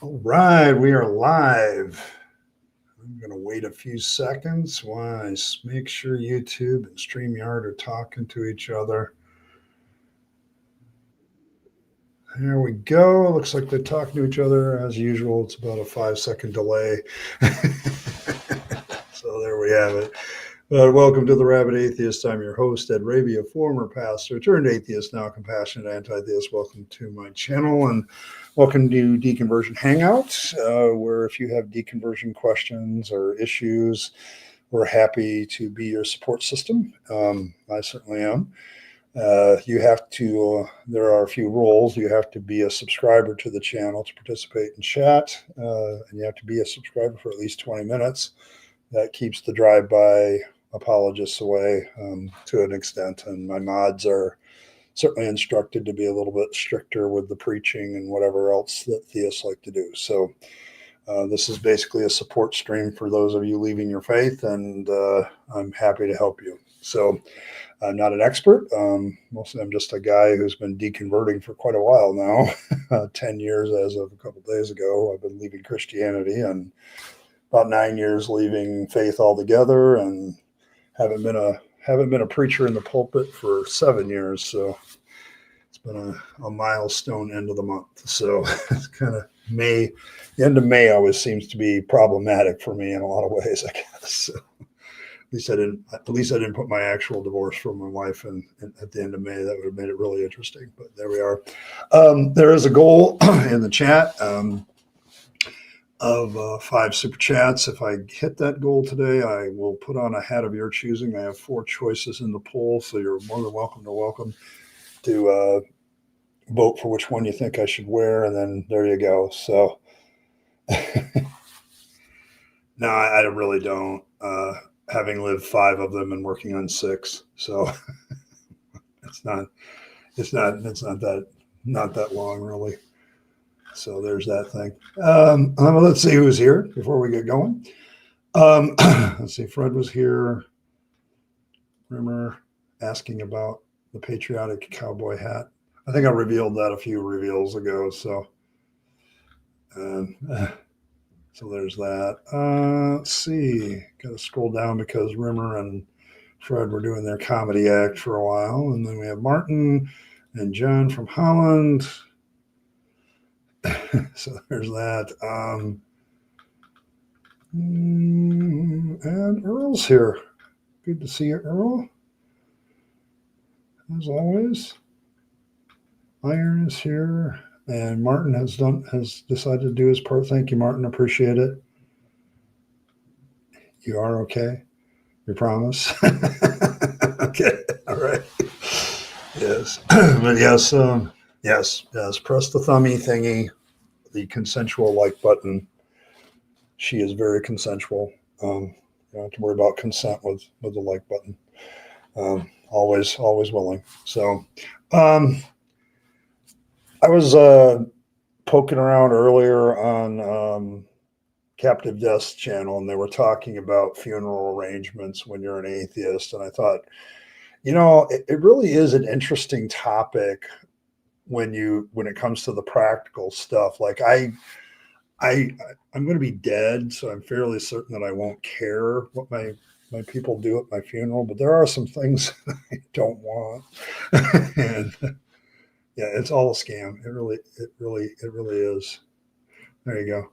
All right, we are live. I'm going to wait a few seconds while I make sure YouTube and StreamYard are talking to each other. There we go. Looks like they're talking to each other as usual. It's about a 5-second delay. So there we have it. Welcome to the Rabyd Atheist. I'm your host, Ed Rabyd, a former pastor, turned atheist, now compassionate anti-theist. Welcome to my channel and welcome to Deconversion Hangout, where if you have deconversion questions or issues, we're happy to be your support system. I certainly am. You have to, there are a few rules. You have to be a subscriber to the channel to participate in chat, and you have to be a subscriber for at least 20 minutes. That keeps the drive-by apologists away to an extent, and my mods are certainly instructed to be a little bit stricter with the preaching and whatever else that theists like to do. So this is basically a support stream for those of you leaving your faith, and I'm happy to help you. So I'm not an expert. Mostly I'm just a guy who's been deconverting for quite a while now, 10 years as of a couple of days ago. I've been leaving Christianity and about 9 years leaving faith altogether, and haven't been a preacher in the pulpit for 7 years. So it's been a milestone end of the month. So it's kind of May. The end of May always seems to be problematic for me in a lot of ways, I guess. So at least I didn't put my actual divorce from my wife in at the end of May. That would have made it really interesting. But there we are. There is a goal in the chat. Of 5 super chats. If I hit that goal today, I will put on a hat of your choosing. I have 4 choices in the poll, so you're more than welcome to vote for which one you think I should wear, and then there you go. So no, I really don't. Having lived 5 of them and working on 6, so it's not that long really. So there's that thing. Let's see who's here before we get going. Let's see. Fred was here. Rimmer asking about the patriotic cowboy hat. I think I revealed that a few reveals ago. So there's that. Let's see. Got to scroll down because Rimmer and Fred were doing their comedy act for a while. And then we have Martin and John from Holland. So there's that. And Earl's here. Good to see you, Earl. As always. Iron is here. And Martin has decided to do his part. Thank you, Martin. Appreciate it. You are okay? You promise? Okay. All right. Yes. But yes, yes. Press the thummy thingy, the consensual like button. She is very consensual. You don't have to worry about consent with the like button. Always willing. So I was poking around earlier on Captive Death's channel, and they were talking about funeral arrangements when you're an atheist. And I thought, it really is an interesting topic when it comes to the practical stuff. Like I'm going to be dead, so I'm fairly certain that I won't care what my people do at my funeral. But there are some things that I don't want, and yeah, it's all a scam. It really is. There you go.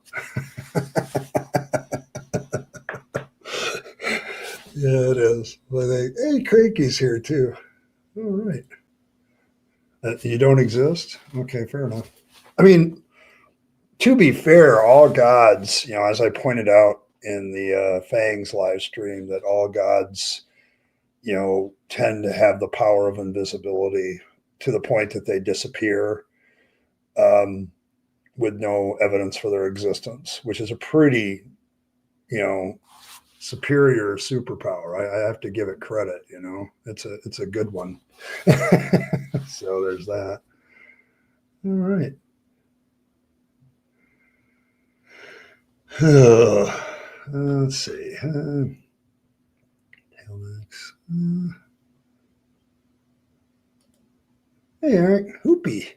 Yeah, it is. Hey, Cranky's here too. All right. You don't exist? Okay, fair enough. I mean, to be fair, all gods, as I pointed out in the Fangs live stream, that all gods, tend to have the power of invisibility to the point that they disappear with no evidence for their existence, which is a pretty, superior superpower. I have to give it credit. It's a good one. So there's that. All right. Let's see. Hey, Eric, Hoopy.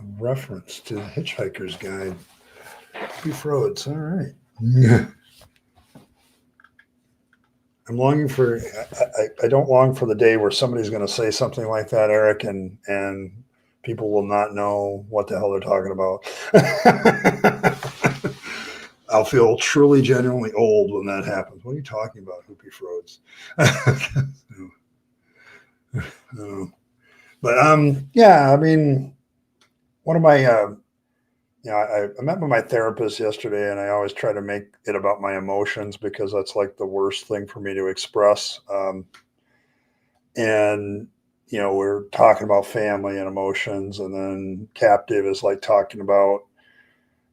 A reference to the Hitchhiker's Guide. Whoopi Frodes. All right. I'm longing for. I don't long for the day where somebody's going to say something like that, Eric, and people will not know what the hell they're talking about. I'll feel truly, genuinely old when that happens. What are you talking about, Whoopi Frodes? But yeah, I mean, one of my I met with my therapist yesterday, and I always try to make it about my emotions because that's like the worst thing for me to express. And we're talking about family and emotions, and then Captive is like talking about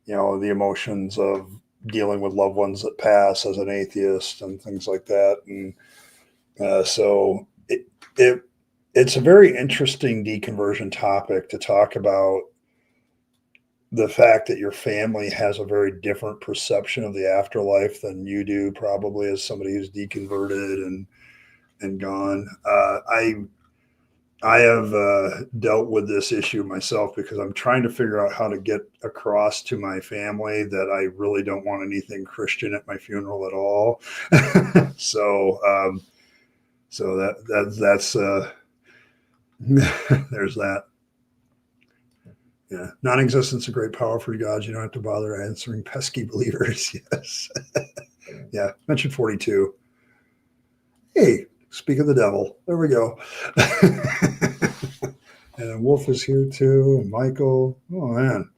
the emotions of dealing with loved ones that pass as an atheist and things like that. And so it's a very interesting deconversion topic to talk about the fact that your family has a very different perception of the afterlife than you do, probably as somebody who's deconverted and gone. I have dealt with this issue myself because I'm trying to figure out how to get across to my family that I really don't want anything Christian at my funeral at all. So that's there's that. Yeah, non-existence of great power for gods. You don't have to bother answering pesky believers. Yes. Yeah, mention 42. Hey, speak of the devil. There we go. And Wolf is here too, and Michael. Oh man,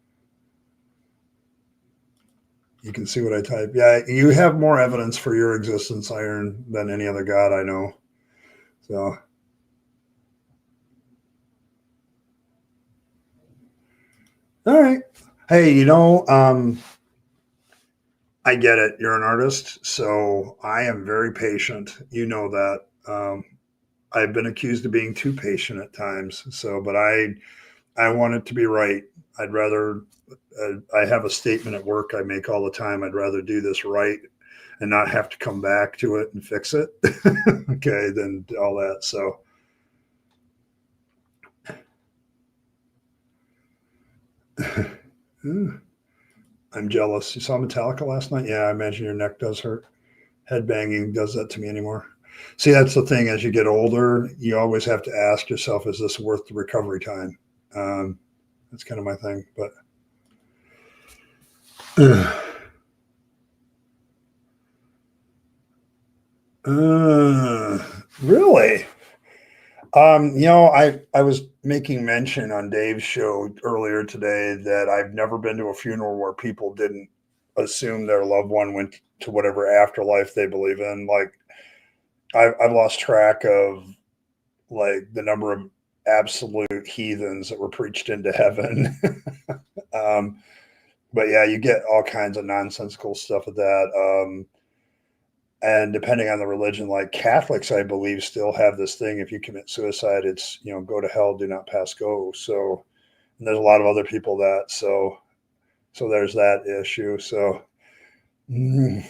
you can see what I type. Yeah, you have more evidence for your existence, Iron, than any other god I know. So. All right. Hey, I get it. You're an artist, so I am very patient. You know that. I've been accused of being too patient at times. So, but I want it to be right. I'd rather. I have a statement at work I make all the time. I'd rather do this right and not have to come back to it and fix it. Okay, than all that. So. I'm jealous. You saw Metallica last night? Yeah, I imagine your neck does hurt. Headbanging does that to me anymore. See, that's the thing. As you get older, you always have to ask yourself, is this worth the recovery time? That's kind of my thing. But really? I was making mention on Dave's show earlier today that I've never been to a funeral where people didn't assume their loved one went to whatever afterlife they believe in. Like, I've lost track of like the number of absolute heathens that were preached into heaven. um, but yeah, you get all kinds of nonsensical stuff with that. And depending on the religion, like Catholics, I believe, still have this thing: if you commit suicide, it's go to hell, do not pass go. So, and there's a lot of other people that so there's that issue. So, yeah,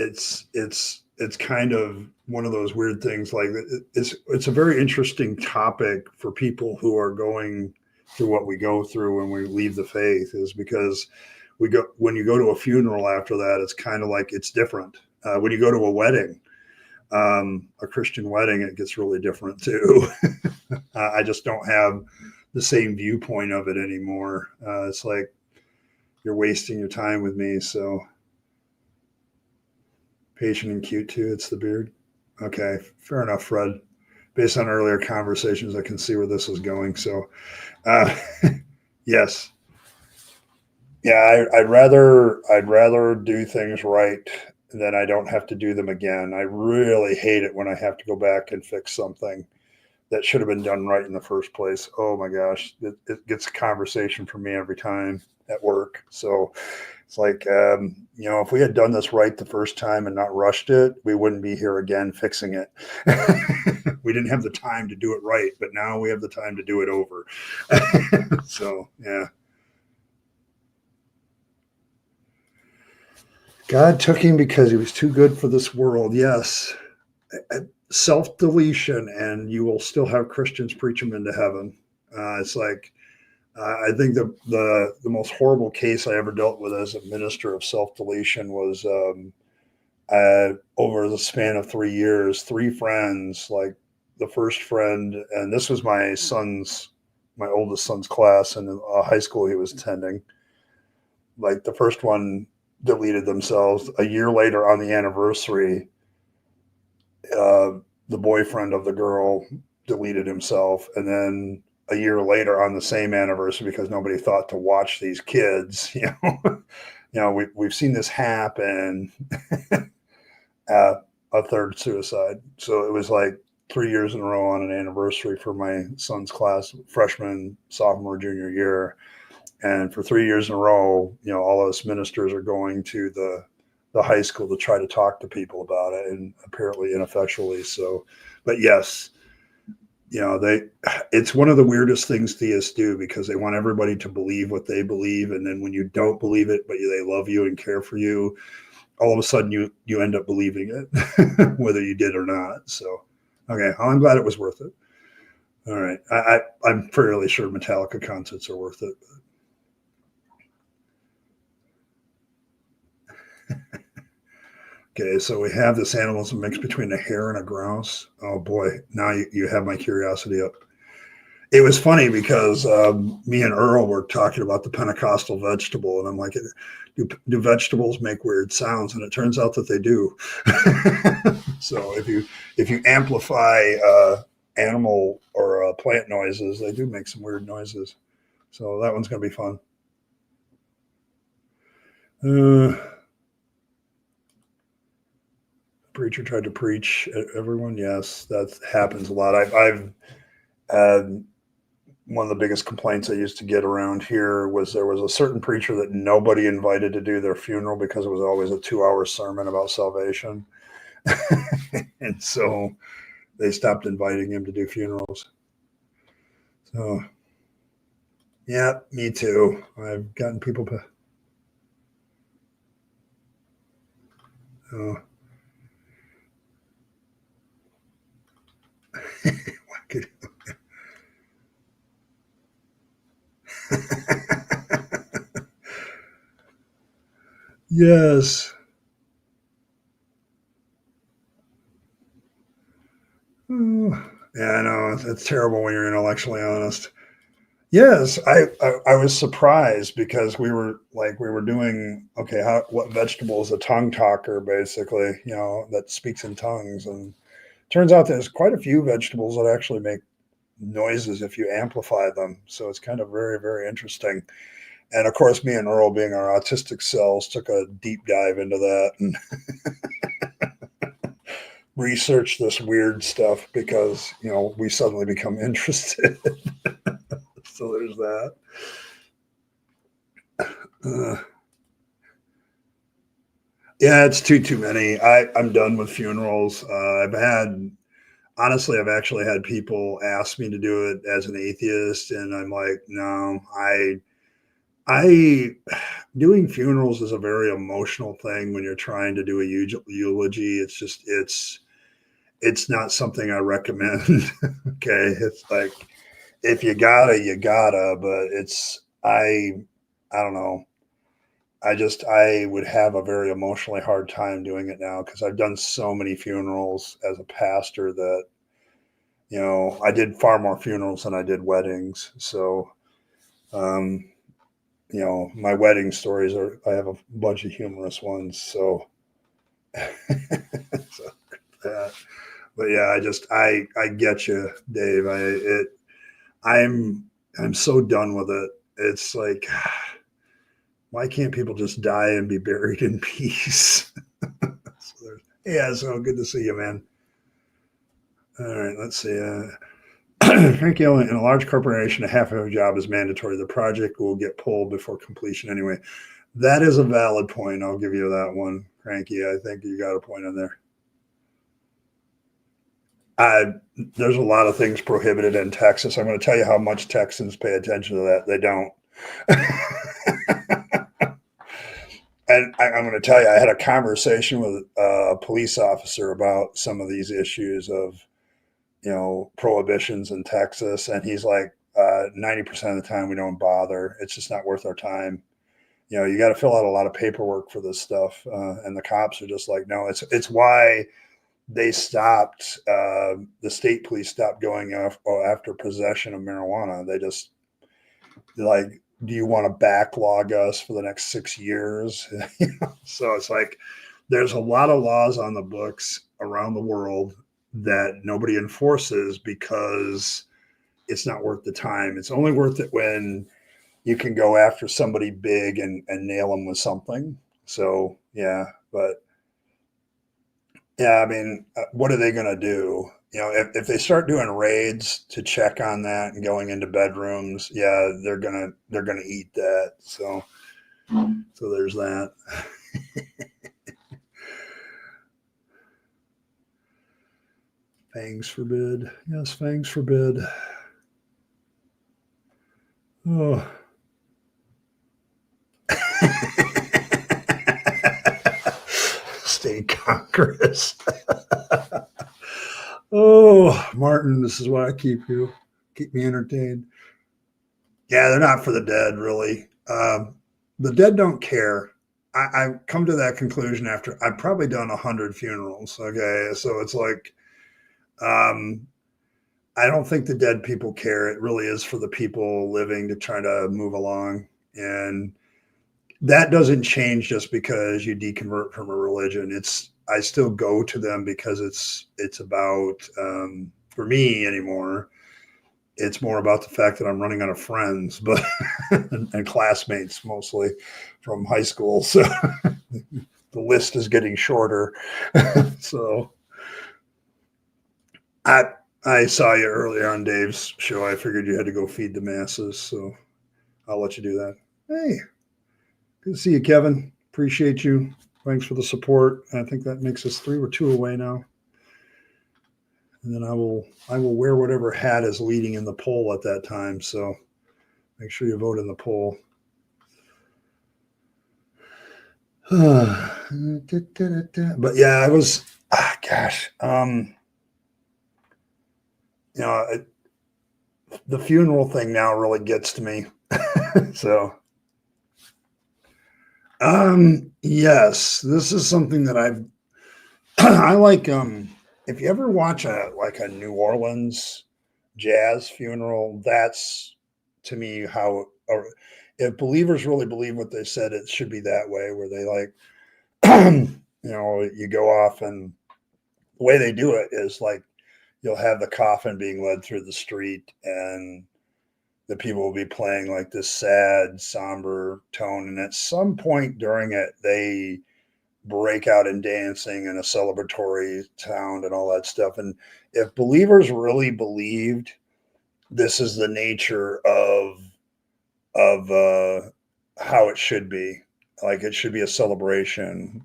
it's kind of one of those weird things. Like it's a very interesting topic for people who are going through what we go through when we leave the faith, is because when you go to a funeral after that, it's kind of like it's different. When you go to a wedding, a Christian wedding, it gets really different too. I just don't have the same viewpoint of it anymore. It's like you're wasting your time with me. So patient and cute too. It's the beard. Okay, fair enough, Fred. Based on earlier conversations, I can see where this is going. So, yes. Yeah, I'd rather do things right than I don't have to do them again. I really hate it when I have to go back and fix something that should have been done right in the first place. Oh my gosh, it gets a conversation from me every time at work. So it's like, if we had done this right the first time and not rushed it, we wouldn't be here again fixing it. We didn't have the time to do it right, but now we have the time to do it over. So, yeah. God took him because he was too good for this world. Yes. Self-deletion, and you will still have Christians preach him into heaven. It's like, I think the most horrible case I ever dealt with as a minister of self deletion was over the span of 3 years, three friends, like the first friend, and this was my oldest son's class in a high school he was attending. Like the first one deleted themselves. A year later, on the anniversary, uh, the boyfriend of the girl deleted himself, and then a year later on the same anniversary, because nobody thought to watch these kids, we've seen this happen. A third suicide. So it was like 3 years in a row on an anniversary for my son's class, freshman, sophomore, junior year. And for 3 years in a row, all us ministers are going to the high school to try to talk to people about it, and apparently ineffectually. So, but yes, it's one of the weirdest things theists do, because they want everybody to believe what they believe. And then when you don't believe it, but they love you and care for you, all of a sudden you end up believing it, whether you did or not. So, okay, well, I'm glad it was worth it. All right, I'm fairly sure Metallica concerts are worth it. Okay, so we have this animalism mix between a hare and a grouse. Oh boy, now you have my curiosity up. It was funny because me and Earl were talking about the Pentecostal vegetable, and I'm like, do vegetables make weird sounds? And it turns out that they do. So if you amplify animal or plant noises, they do make some weird noises. So that one's going to be fun. Preacher tried to preach at everyone. Yes, that happens a lot. I've had one of the biggest complaints I used to get around here was there was a certain preacher that nobody invited to do their funeral because it was always a 2-hour sermon about salvation. And so they stopped inviting him to do funerals. So, yeah, me too. I've gotten people to. Oh. Yes. Oh, yeah, I know. It's terrible when you're intellectually honest. Yes, I was surprised because we were doing, okay, what vegetable is a tongue talker, basically, that speaks in tongues. And turns out there's quite a few vegetables that actually make noises if you amplify them. So it's kind of very, very interesting. And of course, me and Earl, being our autistic selves, took a deep dive into that and researched this weird stuff because, we suddenly become interested. So there's that. Yeah, it's too many. I'm done with funerals. I've actually had people ask me to do it as an atheist, and I'm like, no, I doing funerals is a very emotional thing when you're trying to do a eulogy. It's not something I recommend. Okay, it's like if you gotta, but I don't know. I would have a very emotionally hard time doing it now because I've done so many funerals as a pastor that I did far more funerals than I did weddings. So um, my wedding stories I have a bunch of humorous ones. So, so but yeah, I get you, Dave. I'm so done with it. It's like, why can't people just die and be buried in peace? So good to see you, man. All right, let's see. Frank Hill, in a large corporation, a half of a job is mandatory. The project will get pulled before completion anyway. That is a valid point. I'll give you that one, Cranky. I think you got a point in there. There's a lot of things prohibited in Texas. I'm going to tell you how much Texans pay attention to that. They don't. And I'm going to tell you, I had a conversation with a police officer about some of these issues of, prohibitions in Texas. And he's like, 90% of the time we don't bother. It's just not worth our time. You got to fill out a lot of paperwork for this stuff. And the cops are just like, no, it's why they stopped, the state police stopped going after possession of marijuana. They just like, do you want to backlog us for the next 6 years? So it's like, there's a lot of laws on the books around the world that nobody enforces because it's not worth the time. It's only worth it when you can go after somebody big and nail them with something. So, yeah, but yeah, I mean, what are they going to do? If they start doing raids to check on that and going into bedrooms, yeah, they're gonna eat that. So there's that. Fangs forbid. Yes, fangs forbid. Oh. State Congress. Oh, Martin, this is why I keep you. Keep me entertained. Yeah, they're not for the dead, really. The dead don't care. I've come to that conclusion after I've probably done 100 funerals. Okay, so it's like, I don't think the dead people care. It really is for the people living to try to move along. And that doesn't change just because you deconvert from a religion. I still go to them because it's about, for me anymore, it's more about the fact that I'm running out of friends, but and classmates mostly from high school. So the list is getting shorter. So I saw you earlier on Dave's show. I figured you had to go feed the masses, so I'll let you do that. Hey, good to see you, Kevin. Appreciate you. Thanks for the support. I think that makes us 3. We're 2 away now. And then I will wear whatever hat is leading in the poll at that time. So make sure you vote in the poll. But yeah, I was, gosh, the funeral thing now really gets to me. So, yes, this is something that I like, if you ever watch a New Orleans jazz funeral, that's to me how, or if believers really believe what they said, it should be that way, where they you go off, and the way they do it is like, you'll have the coffin being led through the street, and the people will be playing like this sad, somber tone. And at some point during it, they break out in dancing and a celebratory sound and all that stuff. And if believers really believed this is the nature of how it should be, like it should be a celebration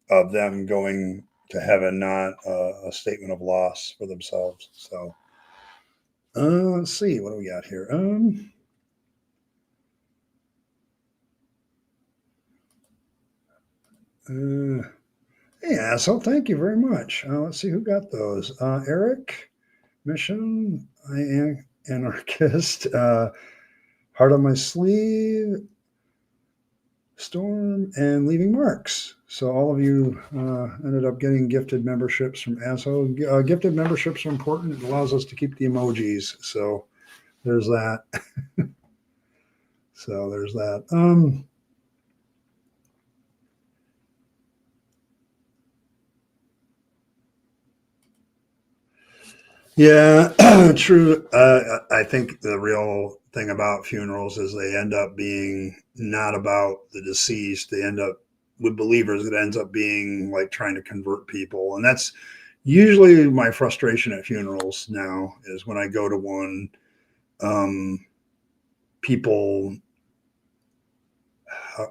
of them going to heaven, not a statement of loss for themselves. So let's see, what do we got here? Yeah, so thank you very much. Let's see who got those. Eric, Mission, I am Anarchist, Heart on My Sleeve, Storm, and Leaving Marks. So all of you ended up getting gifted memberships from ASO. Gifted memberships are important. It allows us to keep the emojis. So there's that. So there's that. Yeah, true. I think the real thing about funerals is they end up being not about the deceased. They end up with believers. It ends up being like trying to convert people. And that's usually my frustration at funerals now, is when I go to one, people,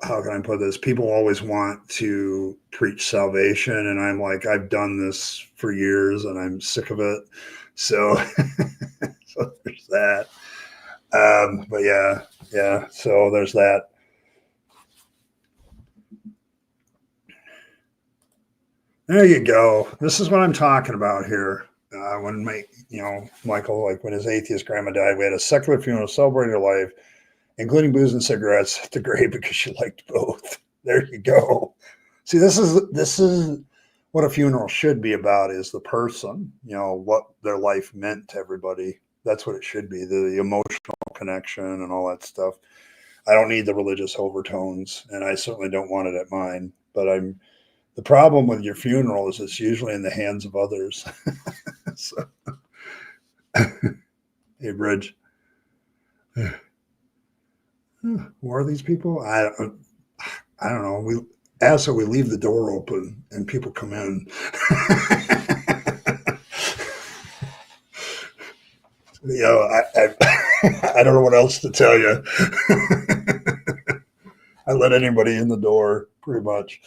how can I put this? People always want to preach salvation. And I'm like, I've done this for years and I'm sick of it. So, so there's that. But yeah. So there's that. There you go. This is what I'm talking about here. when Michael, like when his atheist grandma died, we had a secular funeral, celebrated her life, including booze and cigarettes at the grave because she liked both. There you go. See, this is what a funeral should be about, is the person, what their life meant to everybody. That's what it should be, the emotional connection and all that stuff. I don't need the religious overtones, and I certainly don't want it at mine. But the problem with your funeral is it's usually in the hands of others. So, hey, Bridge, who are these people? I don't know. We leave the door open and people come in. I don't know what else to tell you. I let anybody in the door, pretty much.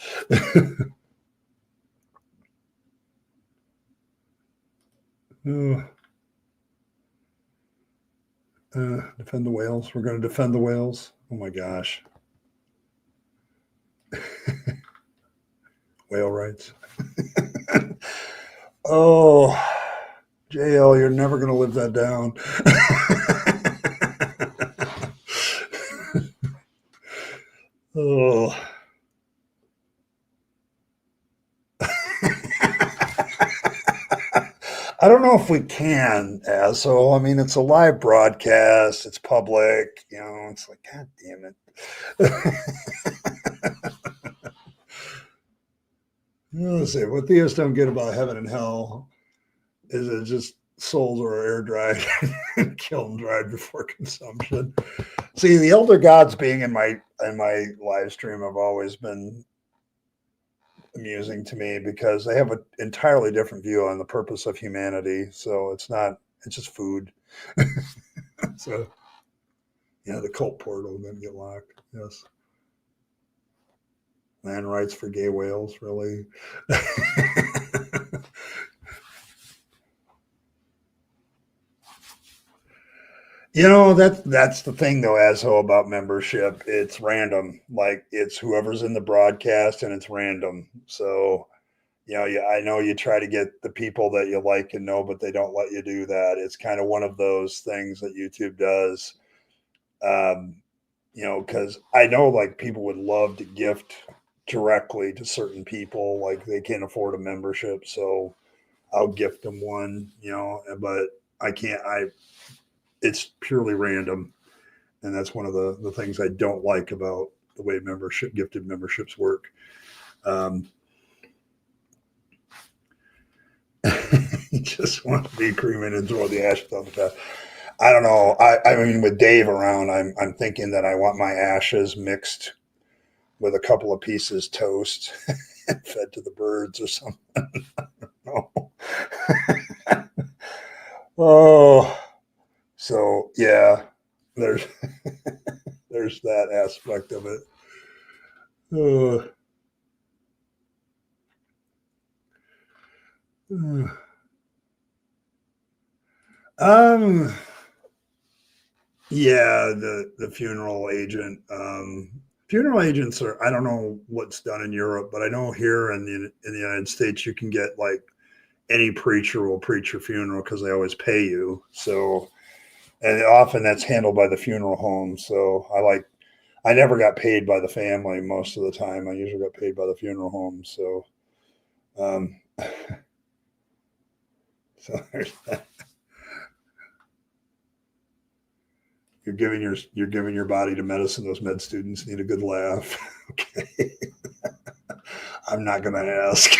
Defend the whales. We're going to defend the whales. Oh my gosh. Whale rights. Oh, JL, you're never going to live that down. Oh. I don't know if we can, so I mean, it's a live broadcast, it's public, it's like, God damn it. Let's see, what theists don't get about heaven and hell is it just souls are air dried and kiln dried before consumption. See, the elder gods being in my live stream have always been amusing to me because they have an entirely different view on the purpose of humanity. So it's just food. So yeah, the cult portal didn't get locked. Yes. Land rights for gay whales, really. That's the thing though, Asho, about membership. It's random. Like it's whoever's in the broadcast and it's random. So, I know you try to get the people that you like and know, but they don't let you do that. It's kind of one of those things that YouTube does. Because I know like people would love to gift directly to certain people, like they can't afford a membership. So I'll gift them one, but I can't, it's purely random. And that's one of the things I don't like about the way gifted memberships work. You just want to be cremated and throw the ashes on the path. I don't know. I mean, with Dave around, I'm thinking that I want my ashes mixed with a couple of pieces toast and fed to the birds or something. No. Oh, so yeah, there's that aspect of it. Yeah, the funeral agent. Funeral agents are, I don't know what's done in Europe, but I know here in the United States you can get like any preacher will preach your funeral because they always pay you. So, and often that's handled by the funeral home. So I never got paid by the family most of the time. I usually got paid by the funeral home. So, so there's that. You're giving your body to medicine. Those med students need a good laugh. Okay. I'm not going to ask.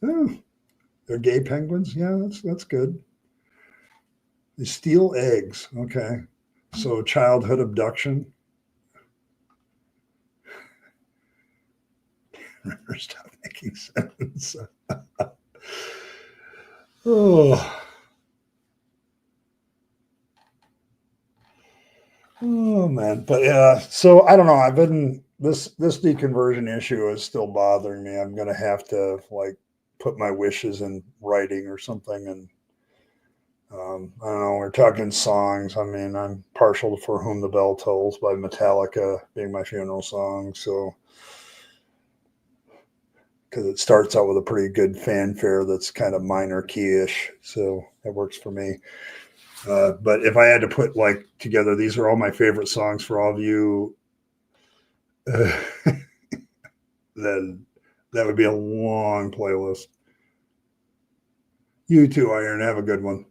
Oh, they're gay penguins. Yeah, that's good. They steal eggs. Okay. So childhood abduction. Stop making sense. Oh. Oh man, but yeah. So I don't know. I've been this deconversion issue is still bothering me. I'm gonna have to like put my wishes in writing or something. And I don't know. We're talking songs. I mean, I'm partial to "For Whom the Bell Tolls" by Metallica being my funeral song. So because it starts out with a pretty good fanfare that's kind of minor key-ish, so that works for me. But if I had to put like together, these are all my favorite songs for all of you, then that would be a long playlist. You too, Iron. Have a good one.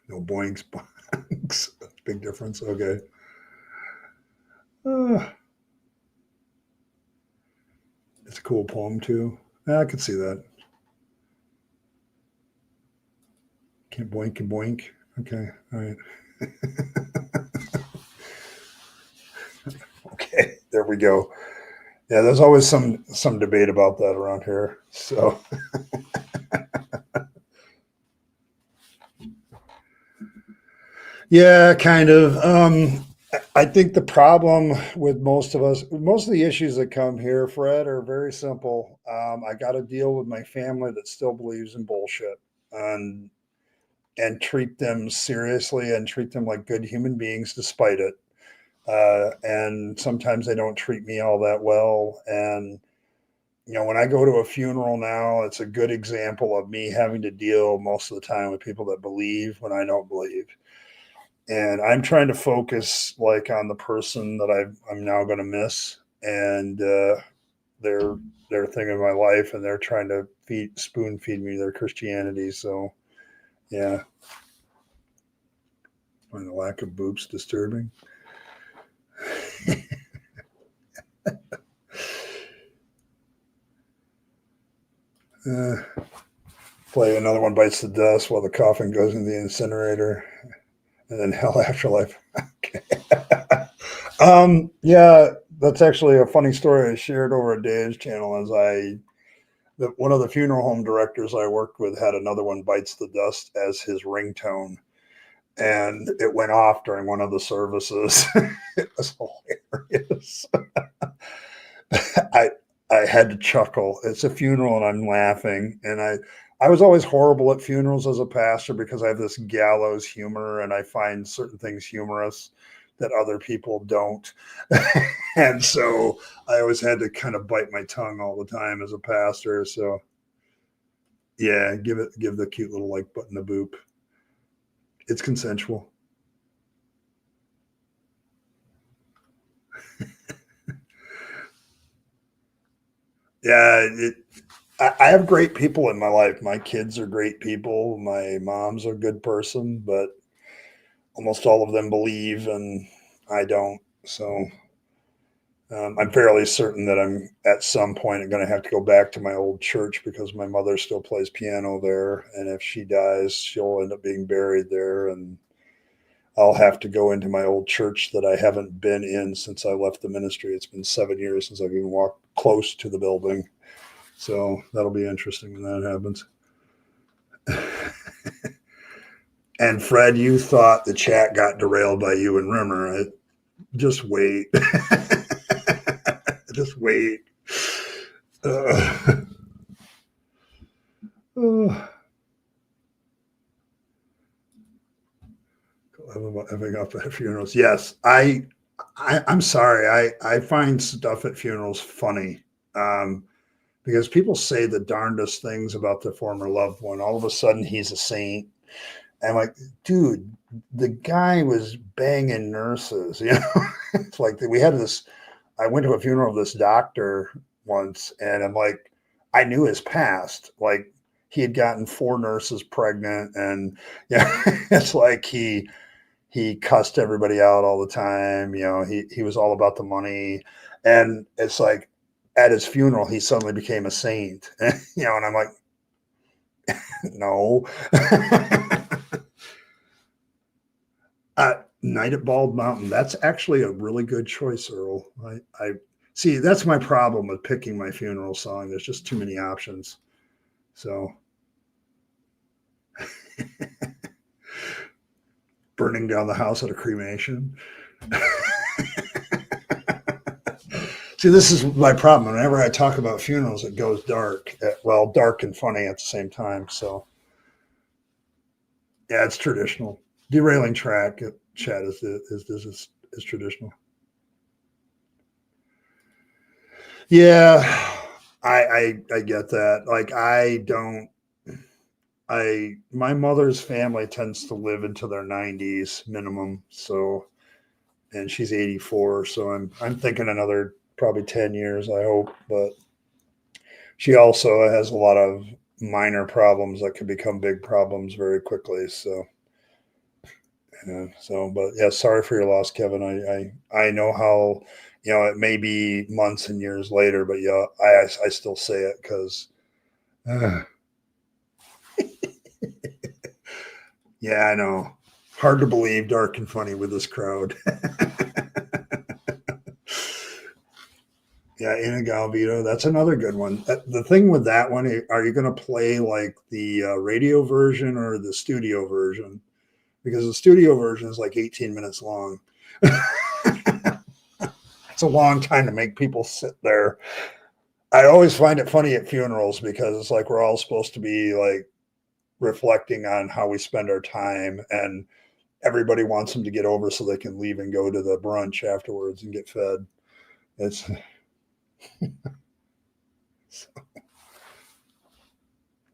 No boinks, boinks. Big difference. Okay. It's a cool poem too. I could see that. Can't boink and boink. Okay. All right. Okay. There we go. Yeah, there's always some debate about that around here. So yeah, kind of. I think the problem with most of us, most of the issues that come here, Fred, are very simple. I got to deal with my family that still believes in bullshit, and treat them seriously and treat them like good human beings despite it. And sometimes they don't treat me all that well. And when I go to a funeral now, it's a good example of me having to deal most of the time with people that believe when I don't believe. And I'm trying to focus like on the person that I'm now going to miss, and their thing in my life, and they're trying to spoon feed me their Christianity. So yeah, find the lack of boobs disturbing. Play Another One Bites the Dust while the coffin goes in the incinerator, and then Hell Afterlife. Okay. Yeah, that's actually a funny story I shared over at Dave's channel. As one of the funeral home directors I worked with had Another One Bites the Dust as his ringtone, and it went off during one of the services. It was hilarious. I I had to chuckle. It's a funeral and I'm laughing. And I was always horrible at funerals as a pastor because I have this gallows humor and I find certain things humorous that other people don't. And so I always had to kind of bite my tongue all the time as a pastor. So yeah, give the cute little like button the boop. It's consensual. Yeah, I have great people in my life. My kids are great people. My mom's a good person, but almost all of them believe, and I don't. So I'm fairly certain that I'm at some point going to have to go back to my old church because my mother still plays piano there, and if she dies, she'll end up being buried there, and I'll have to go into my old church that I haven't been in since I left the ministry. It's been 7 years since I've even walked close to the building. So that'll be interesting when that happens. And Fred, you thought the chat got derailed by you and Rimmer. Right? Just wait. Just wait. Having up at funerals. Yes, I'm sorry. I find stuff at funerals funny. Because people say the darndest things about their former loved one. All of a sudden, he's a saint. And I'm like, dude, the guy was banging nurses. You know, it's like we had this. I went to a funeral of this doctor once, and I'm like, I knew his past. Like he had gotten 4 nurses pregnant, and yeah, it's like he cussed everybody out all the time. You know, he was all about the money, and it's like at his funeral he suddenly became a saint. You know, and I'm like, no. Night at Bald Mountain. That's actually a really good choice, Earl. I see. That's my problem with picking my funeral song. There's just too many options. So, burning down the house at a cremation. See, this is my problem. Whenever I talk about funerals, it goes dark. Well, dark and funny at the same time. So, yeah, it's traditional. Derailing track chat is traditional. Yeah, I get that. Like my mother's family tends to live into their 90s minimum. So, and she's 84, so I'm thinking another probably 10 years, I hope. But she also has a lot of minor problems that could become big problems very quickly. So, yeah, so, but yeah, sorry for your loss, Kevin. I know how, it may be months and years later, but yeah, I still say it because, uh, yeah, I know. Hard to believe, dark and funny with this crowd. Yeah, Inagalvito, that's another good one. The thing with that one, are you going to play like the radio version or the studio version? Because the studio version is like 18 minutes long. It's a long time to make people sit there. I always find it funny at funerals because it's like we're all supposed to be like reflecting on how we spend our time, and everybody wants them to get over so they can leave and go to the brunch afterwards and get fed. It's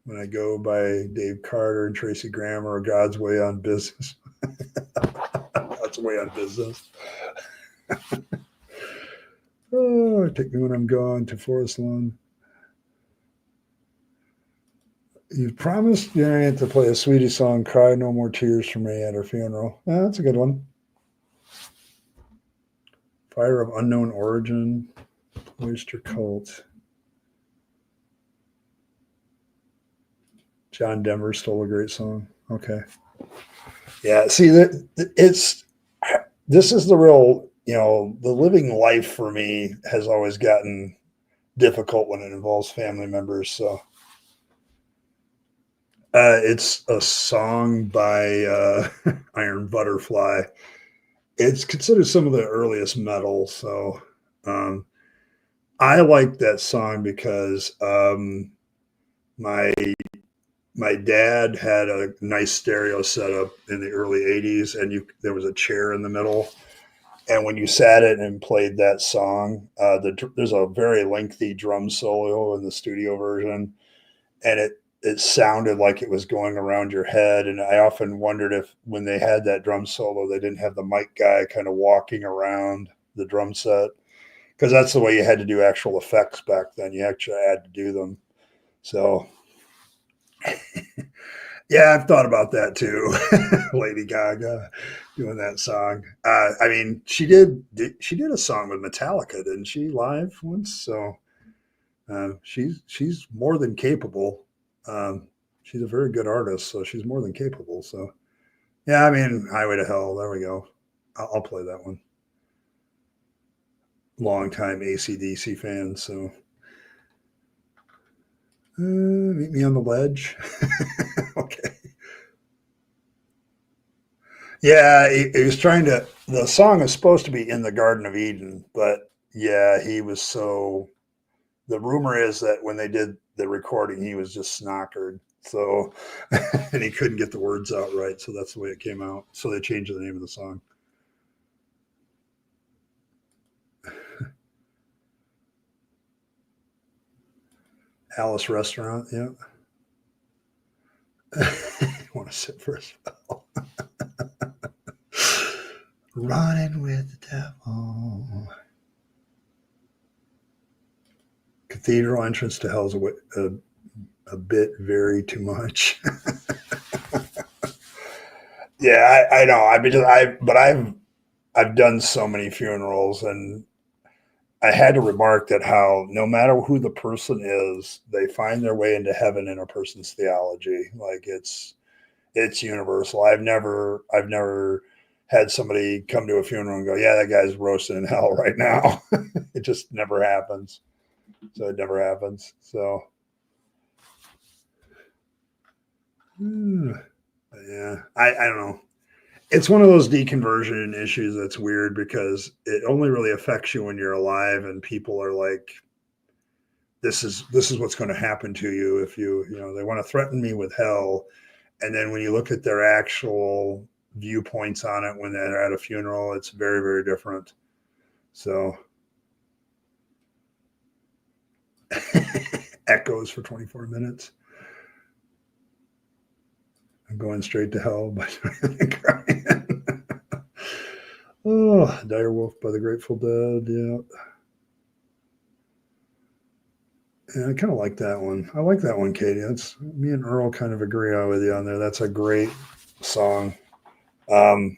when I go by Dave Carter and Tracy Graham or God's Way on Business. God's Way on Business. Oh, take me when I'm gone to Forest Lawn. You promised Marianne to play a Swedish song, Cry No More Tears for Me at her funeral. Yeah, that's a good one. Fire of Unknown Origin, Oyster Cult. John Denver stole a great song. Okay. Yeah, see, this is the real, the living life for me has always gotten difficult when it involves family members. So it's a song by Iron Butterfly. It's considered some of the earliest metal. So um, I like that song because my my dad had a nice stereo setup in the early 80s, and there was a chair in the middle. And when you sat it and played that song, there's a very lengthy drum solo in the studio version, and it sounded like it was going around your head. And I often wondered if when they had that drum solo, they didn't have the mic guy kind of walking around the drum set, because that's the way you had to do actual effects back then. You actually had to do them. So yeah, I've thought about that too. Lady Gaga doing that song. I mean, she did a song with Metallica, didn't she, live once? So she's more than capable. Um, she's a very good artist, so she's more than capable. So yeah, I mean, Highway to Hell. There we go. I'll play that one. Long time AC/DC fan. So meet me on the ledge. Okay. Yeah, he was trying to. The song is supposed to be in the Garden of Eden, but yeah, he was so. The rumor is that when they did the recording, he was just snockered. So, and he couldn't get the words out right. So that's the way it came out. So they changed the name of the song. Alice Restaurant. Yeah. Want to sit for a spell. Running with the devil. Cathedral entrance to hell's a bit very too much. Yeah, I know. I've done so many funerals, and I had to remark that how no matter who the person is, they find their way into heaven in a person's theology. Like it's universal. I've never had somebody come to a funeral and go, yeah, that guy's roasting in hell right now. It just never happens. So it never happens. So yeah, I don't know. It's one of those deconversion issues that's weird because it only really affects you when you're alive, and people are like, this is what's going to happen to you if they want to threaten me with hell. And then when you look at their actual viewpoints on it when they're at a funeral, it's very, very different. So Echoes for 24 minutes. I'm going straight to hell by crying. Oh, Dire Wolf by the Grateful Dead. Yeah. Yeah, I kind of like that one. I like that one, Katie. That's me and Earl kind of agree on with you on there. That's a great song. Running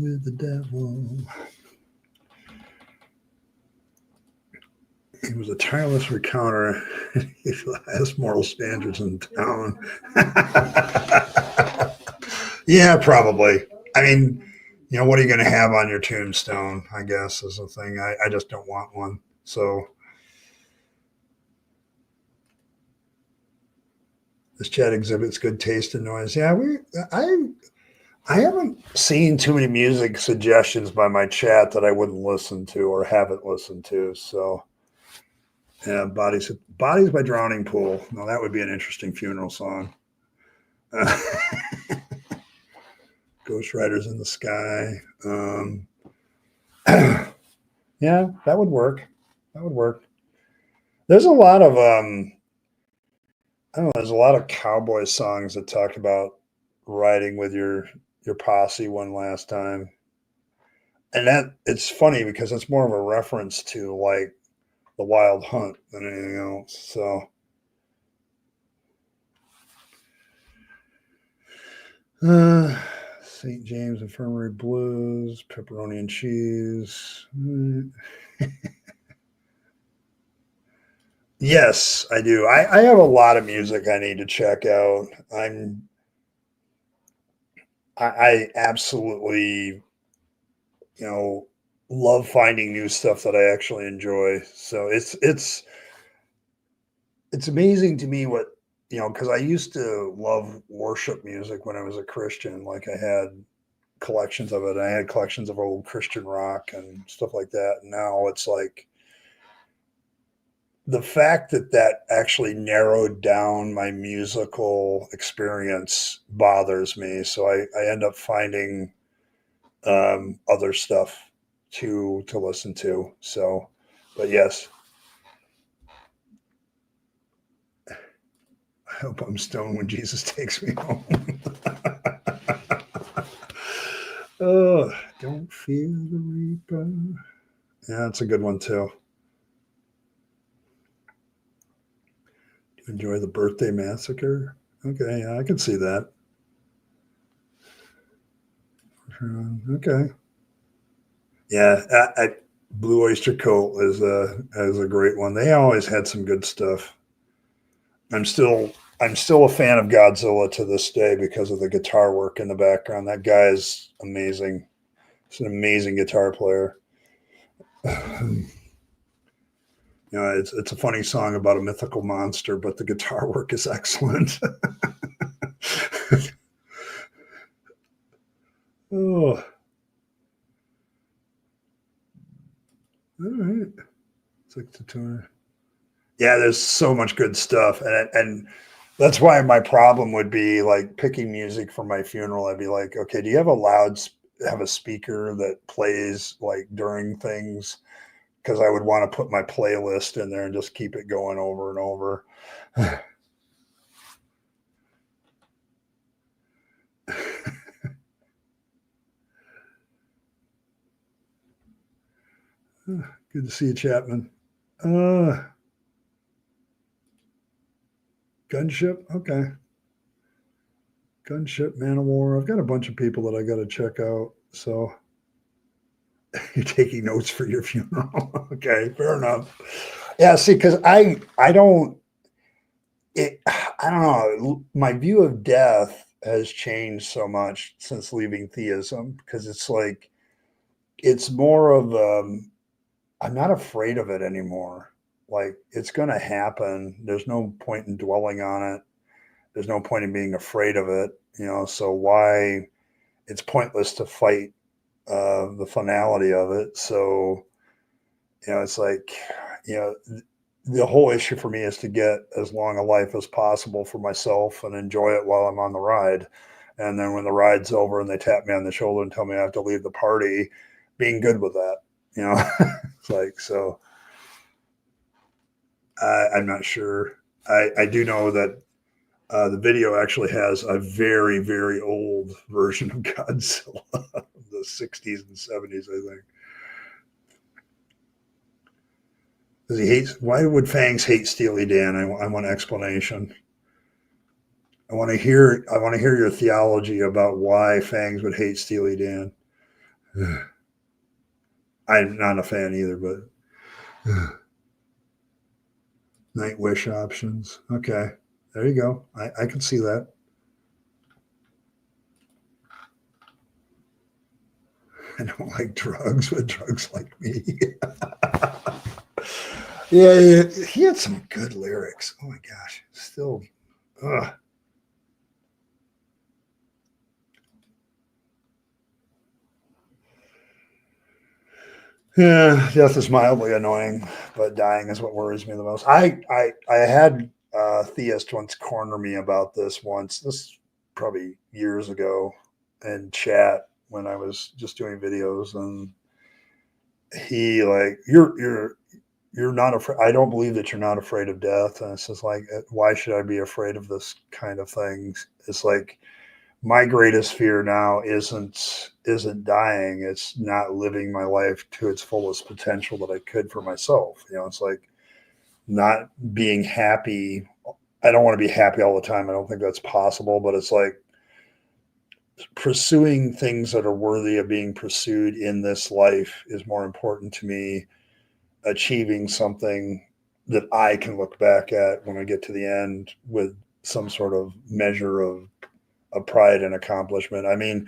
with the devil. He was a tireless recounter. He's the highest moral standards in town. Yeah, probably. I mean, what are you going to have on your tombstone? I guess is the thing. I just don't want one. So this chat exhibits good taste in noise. Yeah, I haven't seen too many music suggestions by my chat that I wouldn't listen to or haven't listened to. So yeah, bodies by Drowning Pool. Now that would be an interesting funeral song. Ghost Riders in the Sky. Yeah, that would work. That would work. There's a lot of I don't know. There's a lot of cowboy songs that talk about riding with your posse one last time, and that it's funny because it's more of a reference to like the Wild Hunt than anything else. So, St. James Infirmary Blues, Pepperoni and Cheese. Yes, I do. I have a lot of music I need to check out. I absolutely, you know, love finding new stuff that I actually enjoy. So it's amazing to me what, because I used to love worship music when I was a Christian. Like I had collections of it. I had collections of old Christian rock and stuff like that. And now it's like the fact that actually narrowed down my musical experience bothers me. So I end up finding other stuff to listen to. So, but yes, I hope I'm stoned when Jesus takes me home. Oh, don't fear the reaper. Yeah, that's a good one too. Enjoy the birthday massacre. Okay, yeah, I can see that. Okay. Yeah, Blue Oyster Cult is a great one. They always had some good stuff. I'm still I'm still a fan of Godzilla to this day because of the guitar work in the background. That guy is amazing. He's an amazing guitar player. It's a funny song about a mythical monster, but the guitar work is excellent. Oh, all right. 6 to 2. Yeah, there's so much good stuff, and that's why my problem would be like picking music for my funeral. I'd be like, okay, do you have a speaker that plays like during things? Because I would want to put my playlist in there and just keep it going over and over. Good to see you, Chapman. Uh, Gunship, okay. Gunship, Man of War. I've got a bunch of people that I got to check out. So you're taking notes for your funeral. Okay, fair enough. Yeah, see, because I don't I don't know. My view of death has changed so much since leaving theism because it's like it's more of I'm not afraid of it anymore. Like it's going to happen. There's no point in dwelling on it. There's no point in being afraid of it. So why it's pointless to fight the finality of it. So it's like you know the whole issue for me is to get as long a life as possible for myself and enjoy it while I'm on the ride. And then when the ride's over and they tap me on the shoulder and tell me I have to leave the party, being good with that. It's like so. I'm not sure. I do know that the video actually has a very, very old version of Godzilla, the 60s and 70s, I think. Because he hates. Why would Fangs hate Steely Dan? I want explanation. I want to hear. I want to hear your theology about why Fangs would hate Steely Dan. I'm not a fan either, but Nightwish options. Okay, there you go. I can see that. I don't like drugs, but drugs like me. Yeah, he had some good lyrics. Oh my gosh, still. Ugh. Yeah, death is mildly annoying, but dying is what worries me the most. I had a theist once corner me about this once. This probably years ago in chat when I was just doing videos, and he like you're not afraid. I don't believe that you're not afraid of death. And it's just like, why should I be afraid of this kind of things? It's like my greatest fear now isn't dying. It's not living my life to its fullest potential that I could for myself. It's like not being happy. I don't want to be happy all the time. I don't think that's possible, but it's like pursuing things that are worthy of being pursued in this life is more important to me. Achieving something that I can look back at when I get to the end with some sort of measure of pride and accomplishment. I mean,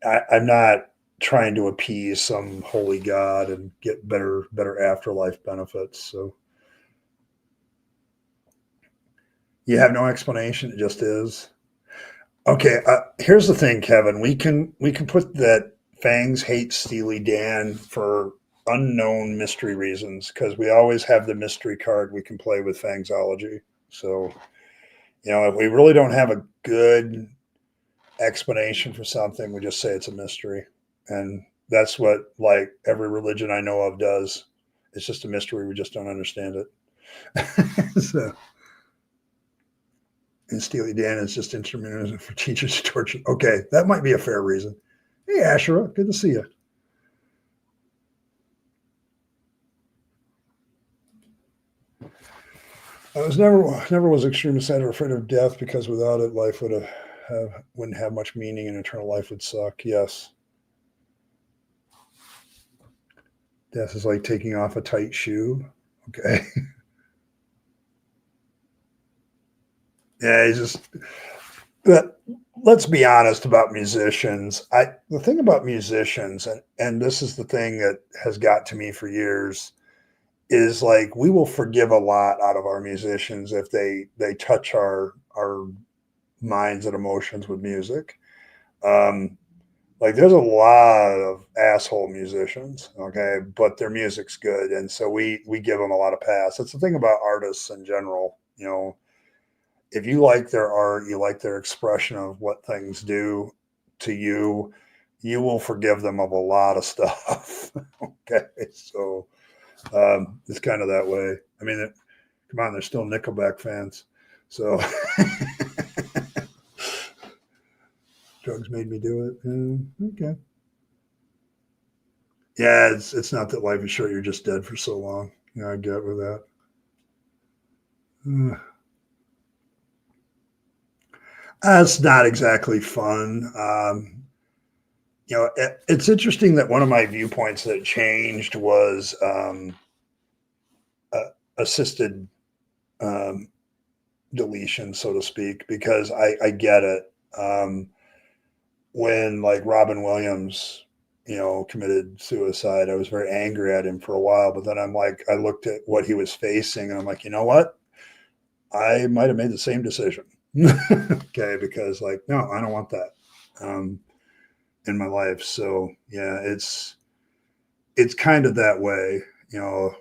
I'm not trying to appease some holy god and get better afterlife benefits. So you have no explanation; it just is. Okay, here's the thing, Kevin. We can put that Fangs hates Steely Dan for unknown mystery reasons because we always have the mystery card we can play with Fangsology. So if we really don't have a good explanation for something, we just say it's a mystery, and that's what like every religion I know of does. It's just a mystery. We just don't understand it. So, and Steely Dan is just instrumentalism for teachers to torture. Okay, that might be a fair reason. Hey, Ashera, good to see you. I was never was extremely sad or afraid of death because without it, life wouldn't have much meaning, and eternal life would suck. Yes, death is like taking off a tight shoe. Okay, yeah, it's just. But let's be honest about musicians. The thing about musicians, and this is the thing that has got to me for years, is like we will forgive a lot out of our musicians if they touch our minds and emotions with music. Um, like there's a lot of asshole musicians, okay, but their music's good, and so we give them a lot of pass. That's the thing about artists in general. If you like their art, you like their expression of what things do to you, you will forgive them of a lot of stuff. Okay, so it's kind of that way. I mean, come on, they're still Nickelback fans, so drugs made me do it. Okay, yeah, it's not that life is short; you're just dead for so long. Yeah, I get with that. It's not exactly fun. It's interesting that one of my viewpoints that changed was assisted um, deletion, so to speak, because I get it. When like Robin Williams, committed suicide, I was very angry at him for a while, but then I looked at what he was facing, and I'm like, you know what? I might have made the same decision. Okay, because like, no, I don't want that um, in my life. So yeah, it's kind of that way,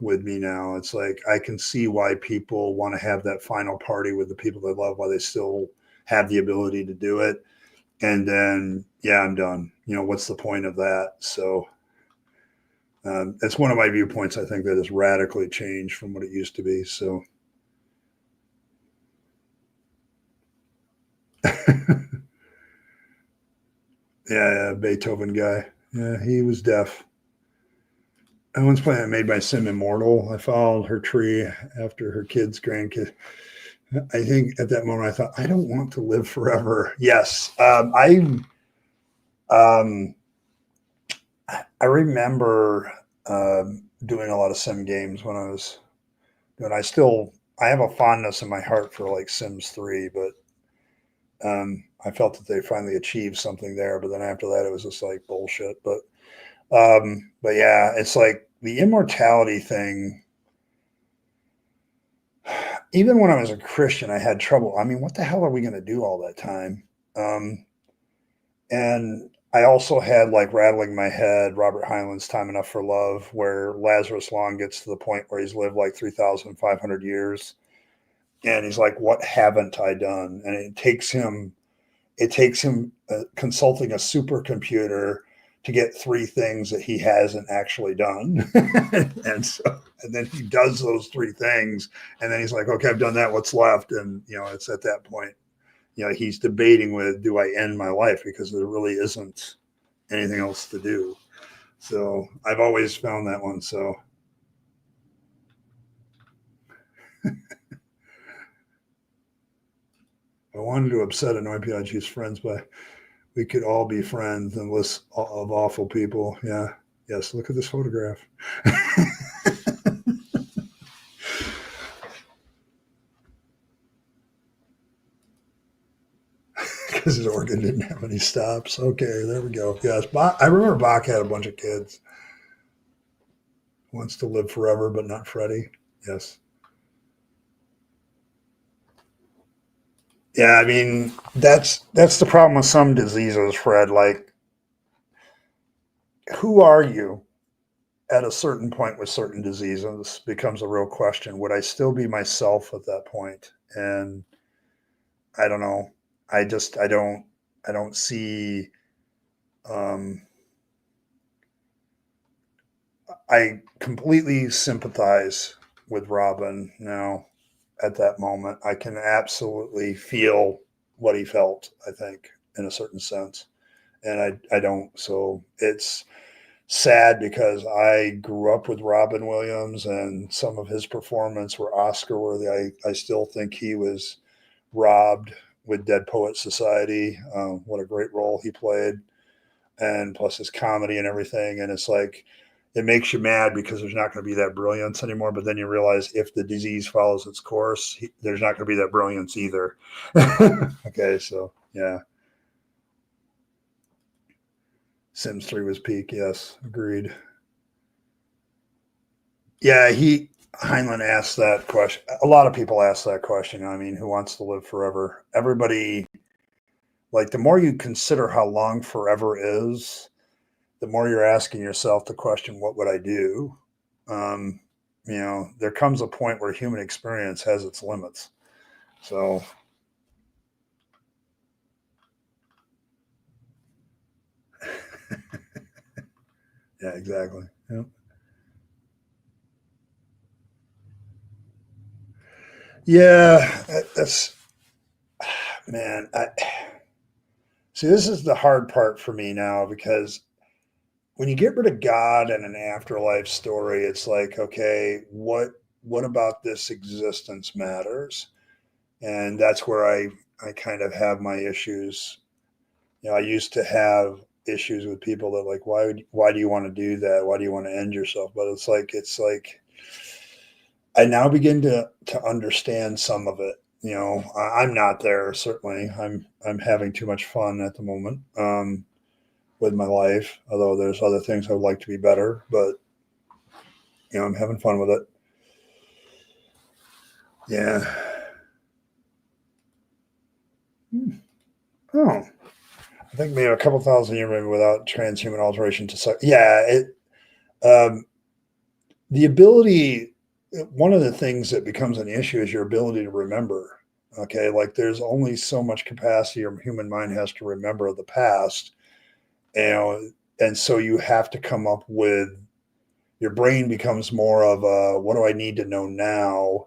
with me now. It's like I can see why people want to have that final party with the people they love while they still have the ability to do it. And then, yeah, I'm done. What's the point of that? So, It's one of my viewpoints, I think, that has radically changed from what it used to be. So, yeah, Beethoven guy. Yeah, he was deaf. I once I made my sim immortal. I followed her tree after her kids, grandkids. I think at that moment I thought, I don't want to live forever. Yes, um, I remember doing a lot of sim games when I was doing. I have a fondness in my heart for like Sims 3, but I felt that they finally achieved something there. But then after that, it was just like bullshit. But yeah, it's like the immortality thing. Even when I was a Christian, I had trouble. I mean, what the hell are we going to do all that time? Um, and I also had like rattling my head Robert Heinlein's Time Enough for Love, where Lazarus Long gets to the point where he's lived like 3,500 years. And he's like, what haven't I done? And it takes him consulting a supercomputer to get three things that he hasn't actually done. And then he does those three things. And then he's like, okay, I've done that. What's left? And, it's at that point, he's debating with, do I end my life? Because there really isn't anything else to do. So I've always found that one. So I wanted to upset annoy PIG's friends, but we could all be friends and list of awful people. Yeah. Yes. Look at this photograph. Because his organ didn't have any stops. Okay, there we go. Yes, I remember Bach had a bunch of kids. Wants to live forever, but not Freddie. Yes. Yeah, I mean that's the problem with some diseases, Fred. Like, who are you at a certain point with certain diseases becomes a real question. Would I still be myself at that point? And I don't know. I don't see. Um, I completely sympathize with Robin now at that moment. I can absolutely feel what he felt, I think, in a certain sense. And I don't. So it's sad because I grew up with Robin Williams and some of his performance were Oscar worthy. I still think he was robbed with Dead Poet Society. What a great role he played, and plus his comedy and everything. And it's like, it makes you mad because there's not going to be that brilliance anymore. But then you realize if the disease follows its course, there's not going to be that brilliance either. Okay, so yeah, Sims 3 was peak. Yes, agreed. Yeah, Heinlein asked that question. A lot of people ask that question. I mean, who wants to live forever? Everybody, like, the more you consider how long forever is, the more you're asking yourself the question, what would I do? Um, there comes a point where human experience has its limits. So, yeah, exactly. Yeah, yeah, that's man. See, this is the hard part for me now because when you get rid of God and an afterlife story, it's like, okay, what about this existence matters? And that's where I kind of have my issues. I used to have issues with people that like, why do you want to do that? Why do you want to end yourself? But it's like I now begin to understand some of it. I'm not there certainly. I'm having too much fun at the moment. With my life, although there's other things I would like to be better, but I'm having fun with it. Yeah. Hmm. Oh, I think maybe a couple thousand years maybe without transhuman alteration to yeah, um, the ability. One of the things that becomes an issue is your ability to remember. Okay, like there's only so much capacity your human mind has to remember the past, and and so you have to come up with your brain becomes more of a, what do I need to know now?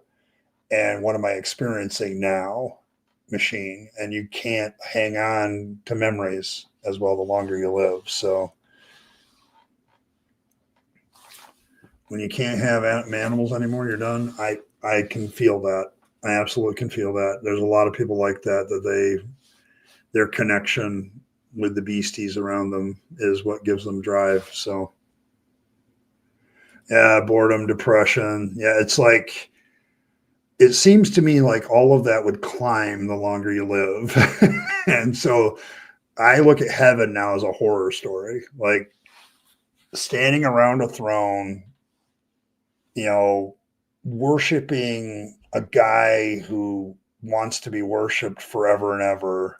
And what am I experiencing now machine. And you can't hang on to memories as well the longer you live. So when you can't have animals anymore, you're done. I can feel that. I absolutely can feel that. There's a lot of people like that, their connection with the beasties around them is what gives them drive. So yeah, boredom, depression. Yeah, it's like, it seems to me like all of that would climb the longer you live. And so I look at heaven now as a horror story, like standing around a throne, worshiping a guy who wants to be worshiped forever and ever.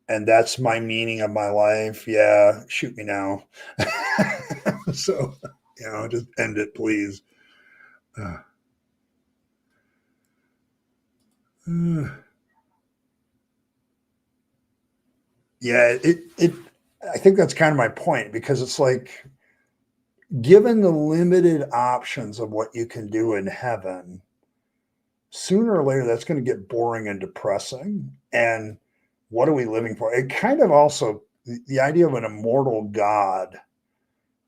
And that's my meaning of my life. Yeah, shoot me now. So, just end it, please. Uh, uh, yeah, I think that's kind of my point, because it's like, given the limited options of what you can do in heaven, sooner or later that's going to get boring and depressing. And what are we living for? It kind of also, the idea of an immortal God,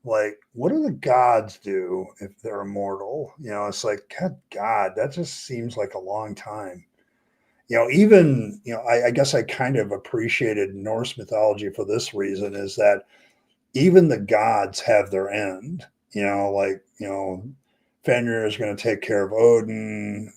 like, what do the gods do if they're immortal? It's like, God, that just seems like a long time. Even, I guess I kind of appreciated Norse mythology for this reason, is that even the gods have their end. Like, Fenrir is going to take care of Odin,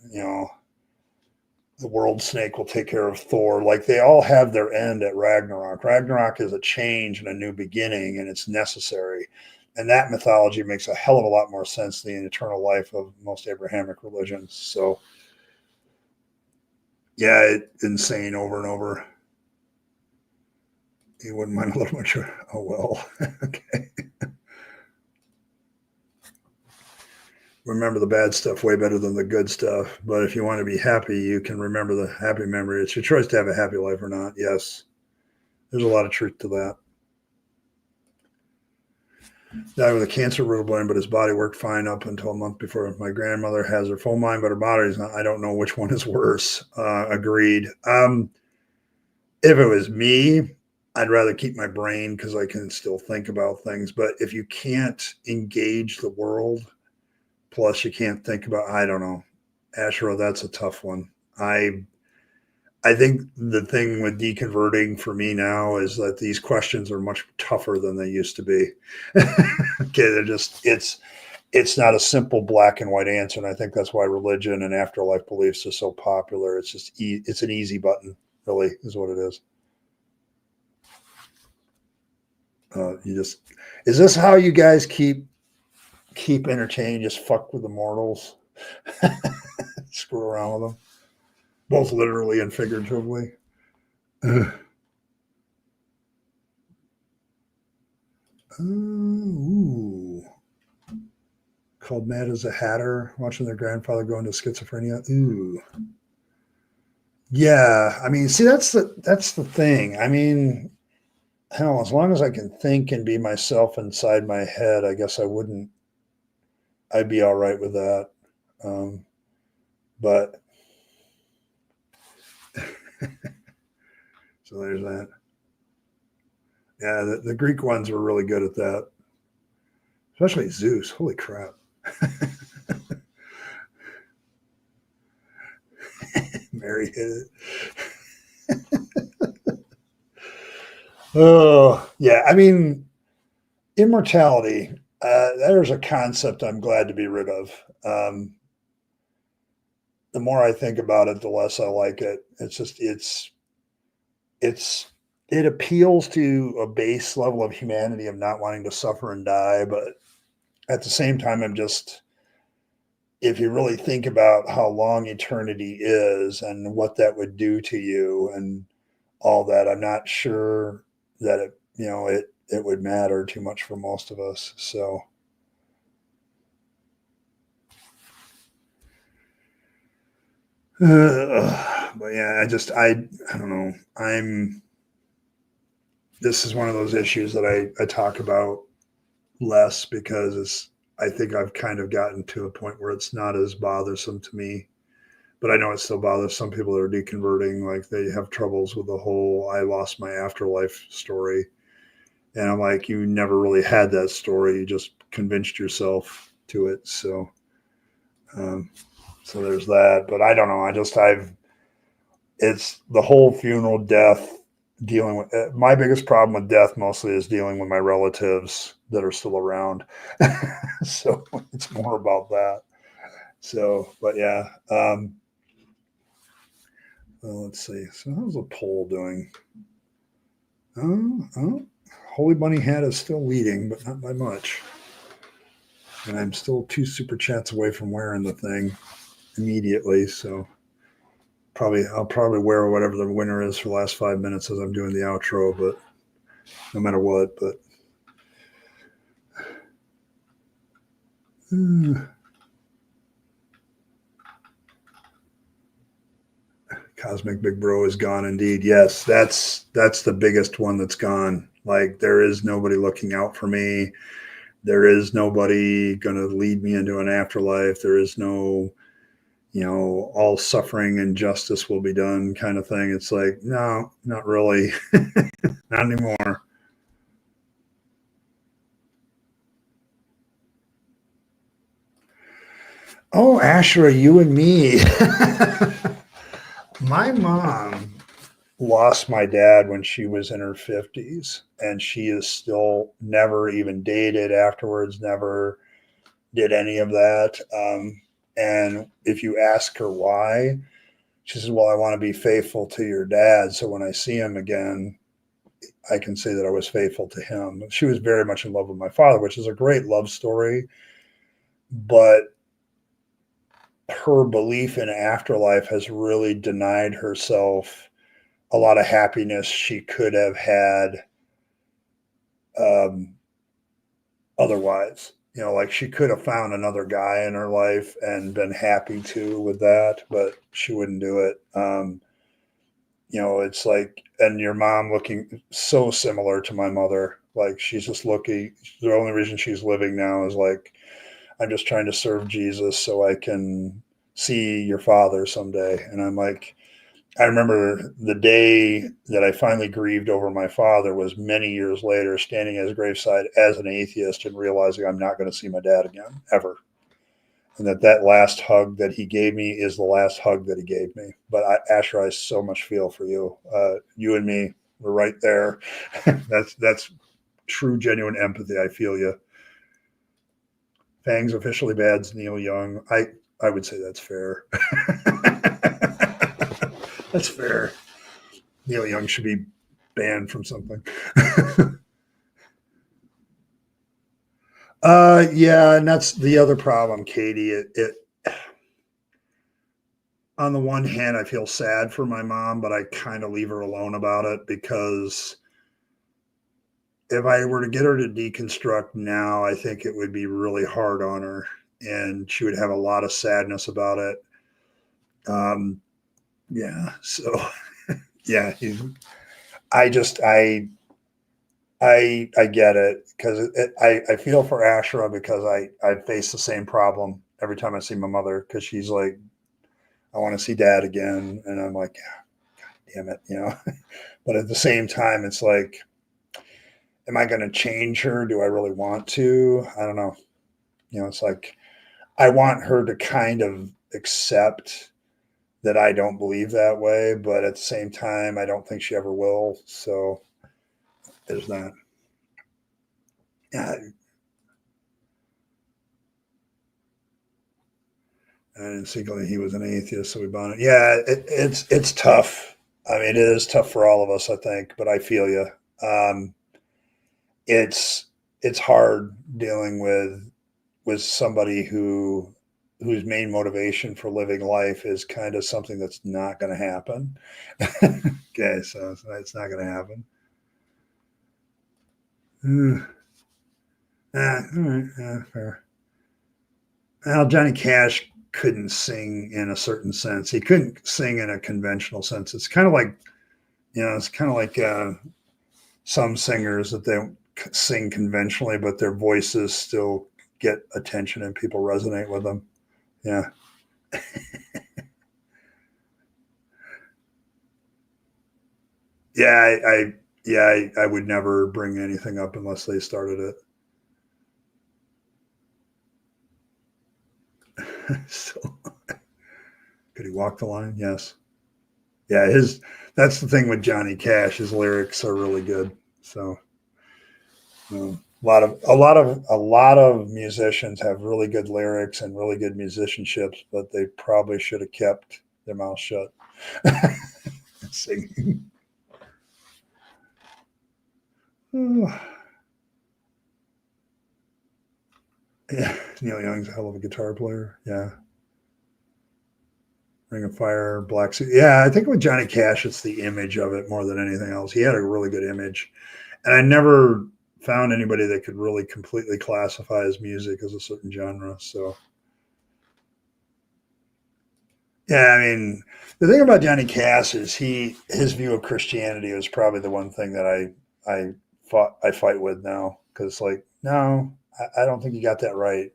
the world snake will take care of Thor. Like, they all have their end at Ragnarok. Ragnarok is a change and a new beginning, and it's necessary. And that mythology makes a hell of a lot more sense than the eternal life of most Abrahamic religions. So, yeah, insane over and over. You wouldn't mind a little much. Oh, well. Okay. Remember the bad stuff way better than the good stuff. But if you want to be happy, you can remember the happy memory. It's your choice to have a happy life or not. Yes. There's a lot of truth to that. Died with a cancer brain, but his body worked fine up until a month before. My grandmother has her full mind, but her body's not. I don't know which one is worse. Agreed. If it was me, I'd rather keep my brain because I can still think about things. But if you can't engage the world, plus you can't think about, I don't know, Asherah, that's a tough one. I think the thing with deconverting for me now is that these questions are much tougher than they used to be. Okay, it's not a simple black and white answer, and I think that's why religion and afterlife beliefs are so popular. It's just it's an easy button, really, is what it is. Is this how you guys keep entertaining? Just fuck with the mortals, screw around with them, both literally and figuratively. Ooh. Called Mad as a Hatter, watching their grandfather go into schizophrenia. Ooh. Yeah. I mean, see, that's the thing. I mean, hell, as long as I can think and be myself inside my head, I guess I'd be all right with that. But so there's that. Yeah, the Greek ones were really good at that, especially Zeus. Holy crap. Mary hit it. Oh, yeah. I mean, immortality, there's a concept I'm glad to be rid of. The more I think about it, the less I like it. It appeals to a base level of humanity of not wanting to suffer and die, but at the same time, if you really think about how long eternity is and what that would do to you and all that, I'm not sure that it would matter too much for most of us. So, but yeah, I don't know. This is one of those issues that I talk about less because I think I've kind of gotten to a point where it's not as bothersome to me. But I know it still bothers some people that are deconverting. Like they have troubles with the whole "I lost my afterlife" story, and I'm like, you never really had that story. You just convinced yourself to it. Um, so there's that. But I don't know. It's the whole funeral, death, dealing with my biggest problem with death mostly is dealing with my relatives that are still around. So it's more about that. So, but yeah. Well, let's see. So how's the poll doing? Oh, Holy Bunny Hat is still leading, but not by much. And I'm still 2 super chats away from wearing the thing immediately. So I'll probably wear whatever the winner is for the last 5 minutes as I'm doing the outro, but no matter what. But Cosmic Big Bro is gone indeed. Yes, that's the biggest one that's gone. Like there is nobody looking out for me. There is nobody going to lead me into an afterlife. There is no, all suffering and justice will be done kind of thing. It's like, no, not really. Not anymore. Oh, Ashra, you and me. My mom lost my dad when she was in her 50s, and she is still never even dated afterwards, never did any of that. And if you ask her why, she says, well, I want to be faithful to your dad. So when I see him again, I can say that I was faithful to him. She was very much in love with my father, which is a great love story. But her belief in afterlife has really denied herself a lot of happiness she could have had um, otherwise. Like she could have found another guy in her life and been happy too with that, but she wouldn't do it. It's like, and your mom looking so similar to my mother. Like she's just looking, the only reason she's living now is like, I'm just trying to serve Jesus so I can see your father someday. And I'm like, I remember the day that I finally grieved over my father was many years later, standing at his graveside as an atheist and realizing I'm not going to see my dad again, ever. And that last hug that he gave me is the last hug that he gave me. But Asher, I so much feel for you. You and me, we're right there. That's true, genuine empathy. I feel you. Fangs officially bans Neil Young. I would say that's fair. That's fair. Neil Young should be banned from something. Yeah, and that's the other problem, Katie. It on the one hand, I feel sad for my mom, but I kind of leave her alone about it because if I were to get her to deconstruct now, I think it would be really hard on her, and she would have a lot of sadness about it. Yeah. So, yeah, I just I get it because I feel for Ashra because I face the same problem every time I see my mother because she's like, I want to see dad again, and I'm like, yeah, damn it. But at the same time, it's like, am I going to change her? Do I really want to? I don't know. It's like I want her to kind of accept that I don't believe that way, but at the same time, I don't think she ever will. So there's that. Yeah, and secretly he was an atheist, so we bonded. Yeah, it's tough. I mean, it is tough for all of us, I think. But I feel you. Um, it's it's hard dealing with somebody whose main motivation for living life is kind of something that's not going to happen. Okay, so it's not going to happen. All right, fair. Well, Johnny Cash couldn't sing in a certain sense. He couldn't sing in a conventional sense. It's kind of like, it's kind of like some singers that they sing conventionally, but their voices still get attention and people resonate with them. Yeah. I would never bring anything up unless they started it. So, could he walk the line? Yes. Yeah, that's the thing with Johnny Cash. His lyrics are really good. So, a lot of musicians have really good lyrics and really good musicianships, but they probably should have kept their mouth shut. Singing. Yeah, Neil Young's a hell of a guitar player. Yeah. Ring of Fire, Black Suit. Yeah, I think with Johnny Cash, it's the image of it more than anything else. He had a really good image. And I never found anybody that could really completely classify his music as a certain genre. So, yeah, I mean, the thing about Johnny Cash is his view of Christianity is probably the one thing that I fight with now, because like, no, I don't think you got that right.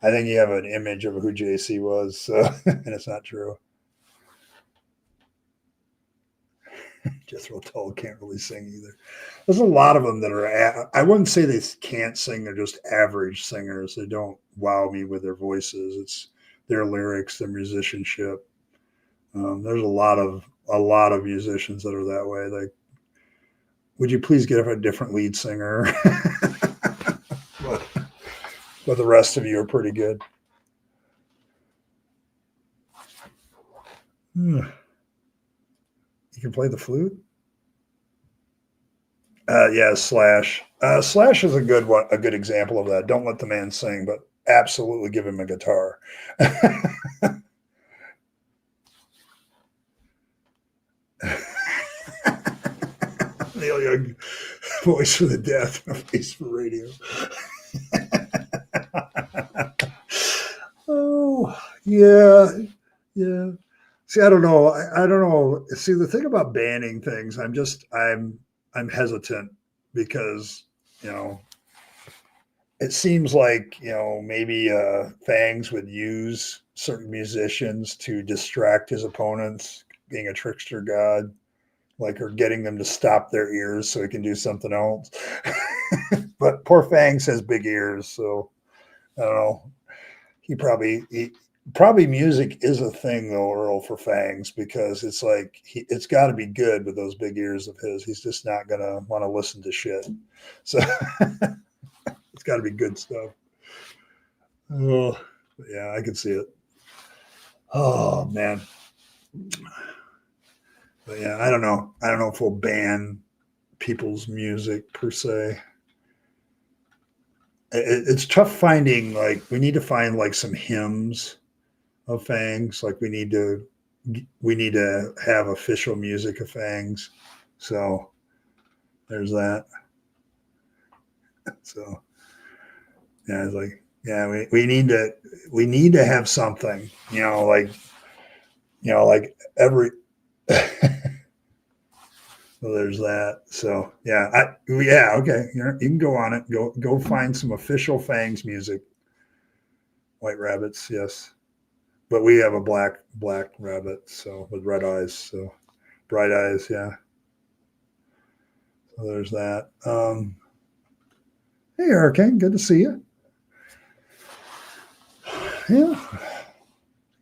I think you have an image of who JC was, so, and it's not true. Jethro Tull can't really sing either. There's a lot of them that are. I wouldn't say they can't sing; they're just average singers. They don't wow me with their voices. It's their lyrics, their musicianship. There's a lot of musicians that are that way. Like, would you please get a different lead singer? but, but the rest of you are pretty good. You can play the flute. Yeah, Slash. Slash is a good one, a good example of that. Don't let the man sing, but absolutely give him a guitar. Neil Young, voice for the deaf, no face for radio. Oh, yeah, yeah. See, I don't know. I don't know. See, the thing about banning things, I'm hesitant because you know it seems like maybe Fangs would use certain musicians to distract his opponents, being a trickster god, like or getting them to stop their ears so he can do something else. But poor Fangs has big ears, so I don't know. Probably music is a thing though, Earl, for Fangs, because it's like it's got to be good with those big ears of his. He's just not gonna want to listen to shit. So it's got to be good stuff. Oh, yeah, I can see it. Oh man, but yeah, I don't know. I don't know if we'll ban people's music per se. It's tough finding, like, we need to find like some hymns of Fangs. Like we need to have official music of Fangs. So there's that. So yeah, it's like yeah, we need to have something. Like every. So there's that. So yeah, okay. You can go on it. Go find some official Fangs music. White rabbits, yes. But we have a black rabbit, so with red eyes, so bright eyes, yeah. So there's that. Hey, Hurricane, good to see you. Yeah,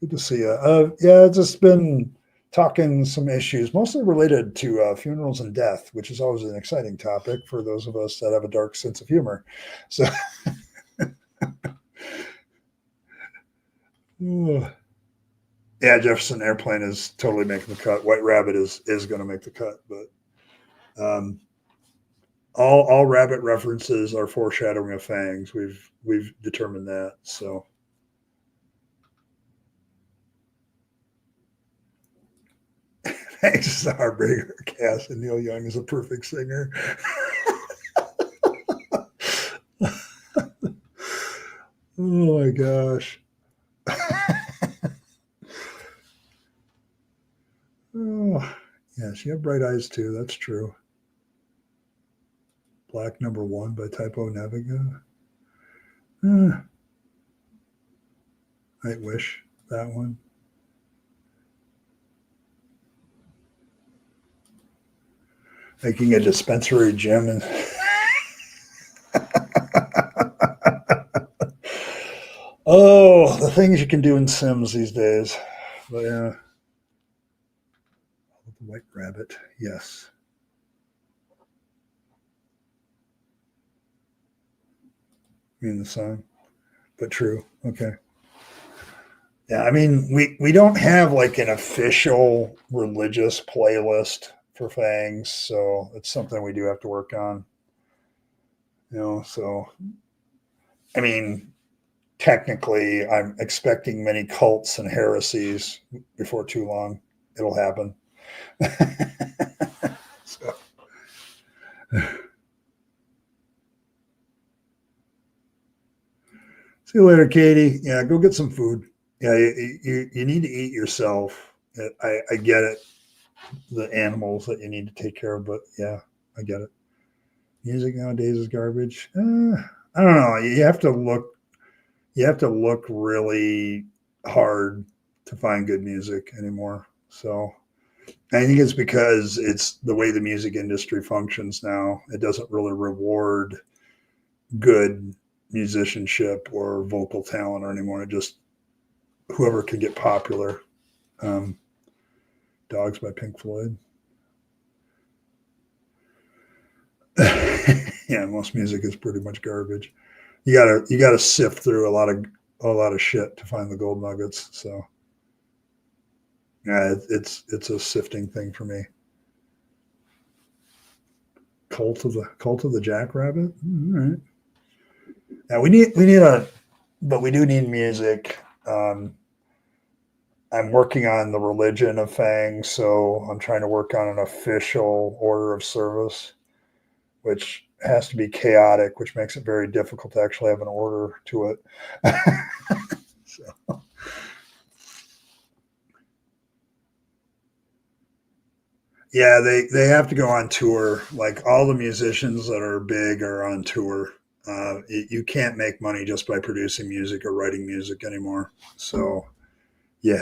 good to see you. Yeah, just been talking some issues, mostly related to funerals and death, which is always an exciting topic for those of us that have a dark sense of humor. So, yeah, Jefferson Airplane is totally making the cut. White Rabbit is going to make the cut, but um, all rabbit references are foreshadowing of Fangs. We've determined that. So. Fangs is a heartbreaker cast, and Neil Young is a perfect singer. Oh my gosh. Oh, yeah, she had bright eyes too. That's true. Black Number One by Typo Naviga. I wish that one. Making a dispensary gym and oh, the things you can do in Sims these days. But yeah, the White Rabbit, yes. I mean the song, but true. Okay. Yeah, I mean we don't have like an official religious playlist for Fangs, so it's something we do have to work on. So I mean, technically, I'm expecting many cults and heresies before too long. It'll happen. So. See you later, Katie. Yeah, go get some food. Yeah, you need to eat yourself. I get it. The animals that you need to take care of, but yeah, I get it. Music nowadays is garbage. I don't know. You have to look. You have to look really hard to find good music anymore. So I think it's because it's the way the music industry functions now. It doesn't really reward good musicianship or vocal talent anymore. It just whoever can get popular. Dogs by Pink Floyd. Yeah, most music is pretty much garbage. You gotta sift through a lot of shit to find the gold nuggets. So yeah, it's a sifting thing for me. Cult of the Jackrabbit. All right. Yeah, we need but we do need music. I'm working on the religion of Fang, so I'm trying to work on an official order of service, which has to be chaotic, which makes it very difficult to actually have an order to it. So. Yeah, they have to go on tour. Like all the musicians that are big are on tour. You can't make money just by producing music or writing music anymore. So you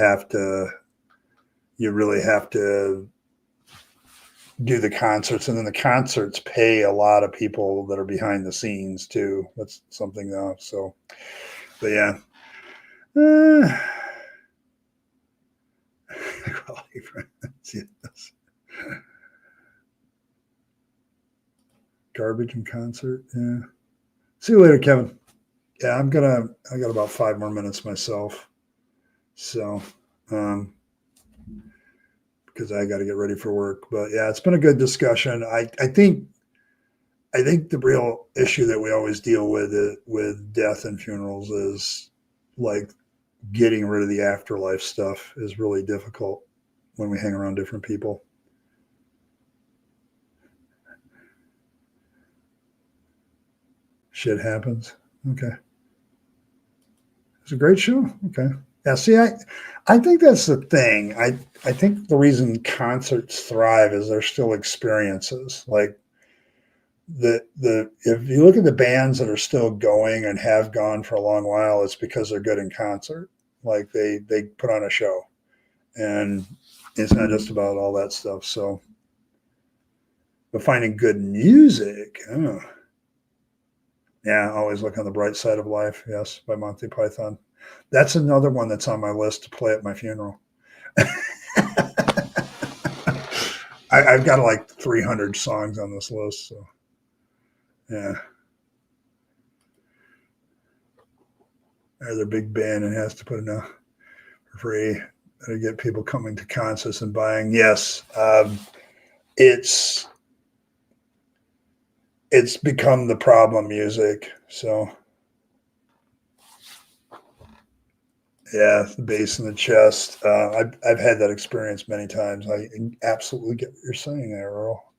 really have to do the concerts, and then the concerts pay a lot of people that are behind the scenes too. That's something else. So, but yeah. Quality friends, yes. Garbage in concert. Yeah. See you later, Kevin. Yeah, I got about 5 more minutes myself. So, because I got to get ready for work. But yeah, it's been a good discussion. I think the real issue that we always deal with death and funerals is like getting rid of the afterlife stuff is really difficult when we hang around different people. Shit happens. Okay. It's a great show. Okay. Yeah, see, I think that's the thing. I think the reason concerts thrive is they're still experiences. Like the if you look at the bands that are still going and have gone for a long while, it's because they're good in concert. Like they put on a show, and it's not just about all that stuff. So, but finding good music, yeah, always look on the bright side of life. Yes, by Monty Python. That's another one that's on my list to play at my funeral. I've got like 300 songs on this list. So, yeah. They're a big band and has to put enough for free to get people coming to concerts and buying. Yes, it's become the problem music. So, yeah, the bass in the chest. I've had that experience many times. I absolutely get what you're saying there, Earl.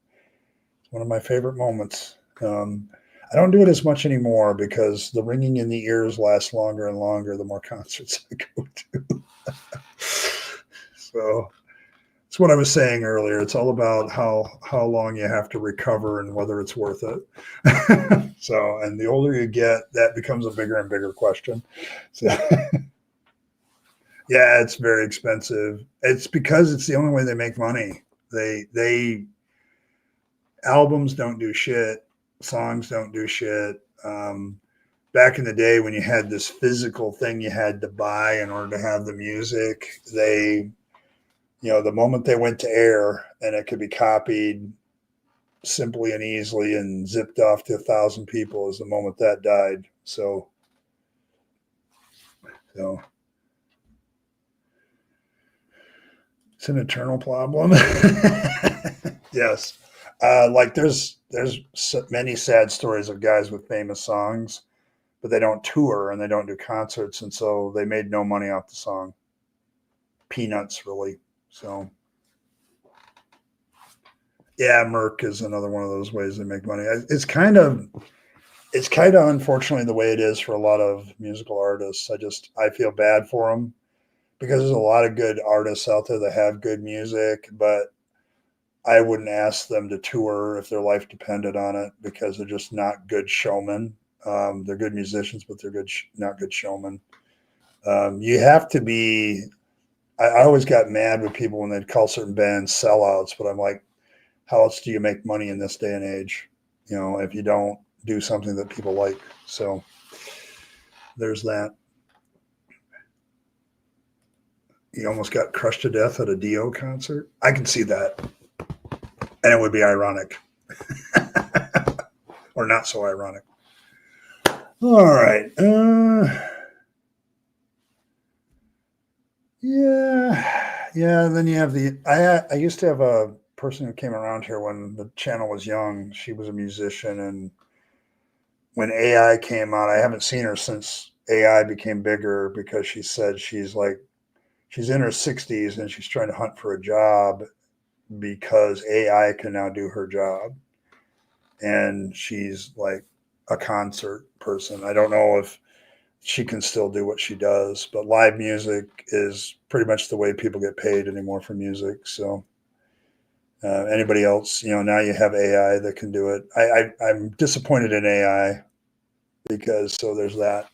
It's one of my favorite moments. I don't do it as much anymore because the ringing in the ears lasts longer and longer the more concerts I go to. So it's what I was saying earlier. It's all about how long you have to recover and whether it's worth it. So, and the older you get, that becomes a bigger and bigger question. So, yeah, it's very expensive. It's because it's the only way they make money. They albums don't do shit, songs don't do shit. Back in the day when you had this physical thing you had to buy in order to have the music, the moment they went to air and it could be copied simply and easily and zipped off to 1,000 people is the moment that died. So it's an eternal problem. Yes. Like there's many sad stories of guys with famous songs, but they don't tour and they don't do concerts. And so they made no money off the song. Peanuts, really. So yeah, Merck is another one of those ways they make money. It's kind of unfortunately the way it is for a lot of musical artists. I feel bad for them because there's a lot of good artists out there that have good music, but I wouldn't ask them to tour if their life depended on it because they're just not good showmen. They're good musicians, but they're not good showmen. You have to be. I always got mad with people when they'd call certain bands sellouts, but I'm like, how else do you make money in this day and age? If you don't do something that people like. So there's that. He almost got crushed to death at a Dio concert. I can see that. And it would be ironic. Or not so ironic. All right. Yeah. Then you have I used to have a person who came around here when the channel was young. She was a musician. And when AI came out, I haven't seen her since AI became bigger because she said she's in her 60s and she's trying to hunt for a job because AI can now do her job. And she's like a concert person. I don't know if she can still do what she does, but live music is pretty much the way people get paid anymore for music. So anybody else, now you have AI that can do it. I'm disappointed in AI because there's that.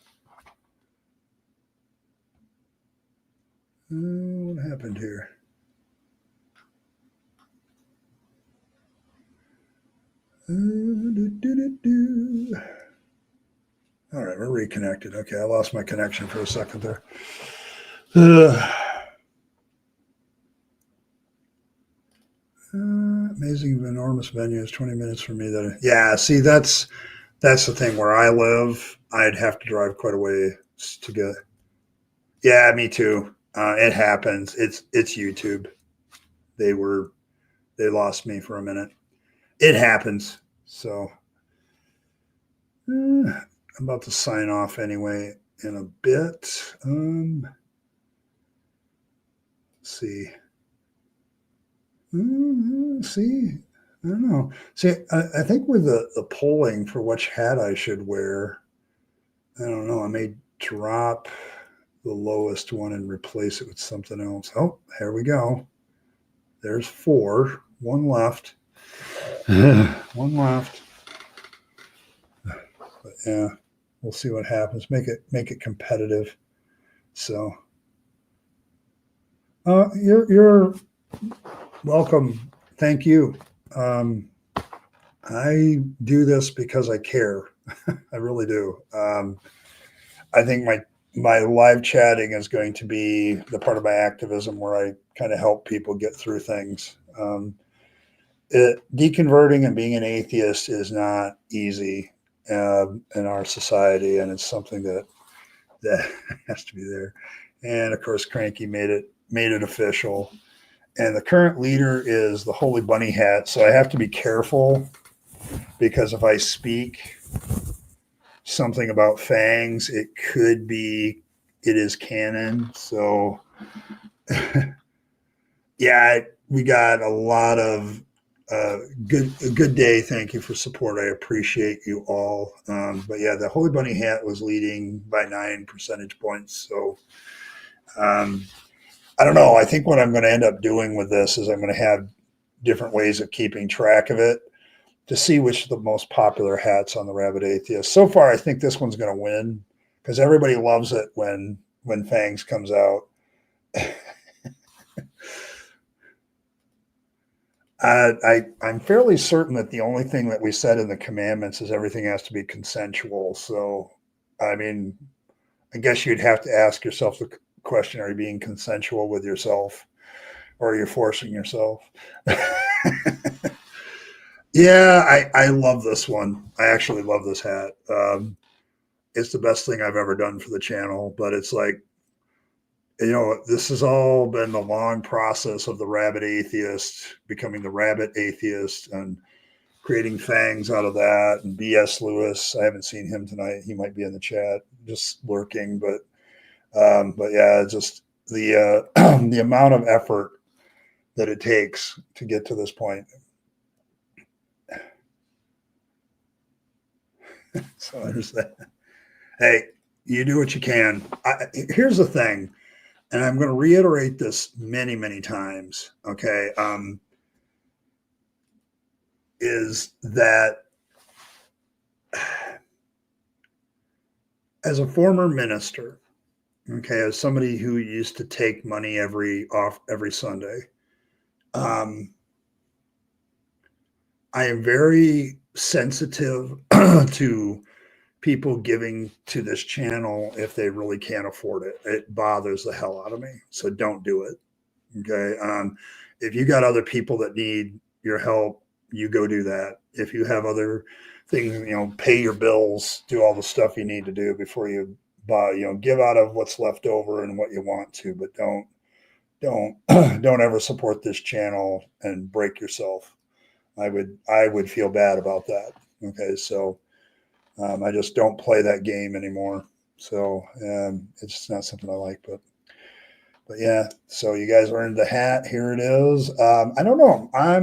What happened here? All right, we're reconnected. Okay, I lost my connection for a second there. Amazing, enormous venues, 20 minutes for me. See, that's the thing. Where I live, I'd have to drive quite a way to get. Yeah, me too. It happens. It's YouTube. They lost me for a minute. It happens. So I'm about to sign off anyway in a bit. Let's see. See, I don't know. See, I think with the polling for which hat I should wear, I don't know. I may drop the lowest one and replace it with something else. Oh, here we go. There's 4. One left. One left. But yeah, we'll see what happens. Make it competitive. So, you're welcome. Thank you. I do this because I care. I really do. I think my live chatting is going to be the part of my activism where I kind of help people get through things. Deconverting and being an atheist is not easy in our society, and it's something that has to be there. And of course, Cranky made it official. And the current leader is the Holy Bunny Hat, so I have to be careful because if I speak something about fangs, it is canon. So yeah, we got a lot of good day. Thank you for support. I appreciate you all. But yeah, the Holy Bunny Hat was leading by 9 percentage points. So I don't know. I think what I'm going to end up doing with this is I'm going to have different ways of keeping track of it to see which are the most popular hats on the Rabid Atheist. So far, I think this one's going to win because everybody loves it when Fangs comes out. I'm fairly certain that the only thing that we said in the commandments is everything has to be consensual. So, I mean, I guess you'd have to ask yourself the question: are you being consensual with yourself, or are you forcing yourself? Yeah, I love this one. I actually love this hat. It's the best thing I've ever done for the channel, but it's like, this has all been the long process of the Rabid Atheist becoming the Rabid Atheist and creating Fangs out of that. And B.S. Lewis, I haven't seen him tonight. He might be in the chat, just lurking. But yeah, just the the amount of effort that it takes to get to this point. So there's that. Hey, you do what you can. Here's the thing, and I'm going to reiterate this many, many times. Okay, is that as a former minister, okay, as somebody who used to take money every Sunday, I am very sensitive to people giving to this channel if they really can't afford it. It bothers the hell out of me. So don't do it. Okay. If you got other people that need your help, you go do that. If you have other things, pay your bills, do all the stuff you need to do before you buy, give out of what's left over and what you want to, but don't don't ever support this channel and break yourself. I would feel bad about that. Okay. So I just don't play that game anymore. So it's not something I like, but yeah. So you guys earned the hat. Here it is. I don't know. I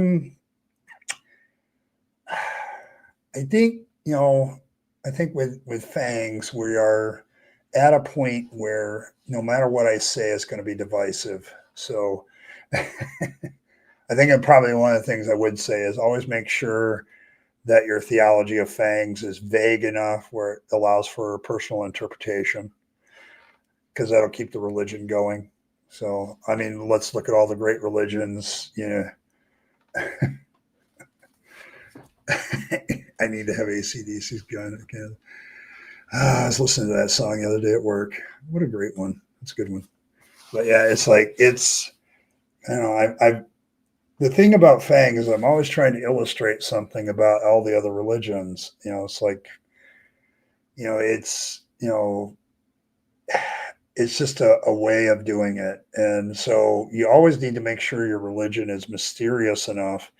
think I think with Fangs we are at a point where no matter what I say, it's going to be divisive. So I think probably one of the things I would say is always make sure that your theology of Fangs is vague enough where it allows for personal interpretation, because that'll keep the religion going. So, I mean, let's look at all the great religions. I need to have AC/DC's gun again. I was listening to that song the other day at work. What a great one. It's a good one. But yeah, it's like, I the thing about Fang is I'm always trying to illustrate something about all the other religions. It's like, it's just a way of doing it. And so you always need to make sure your religion is mysterious enough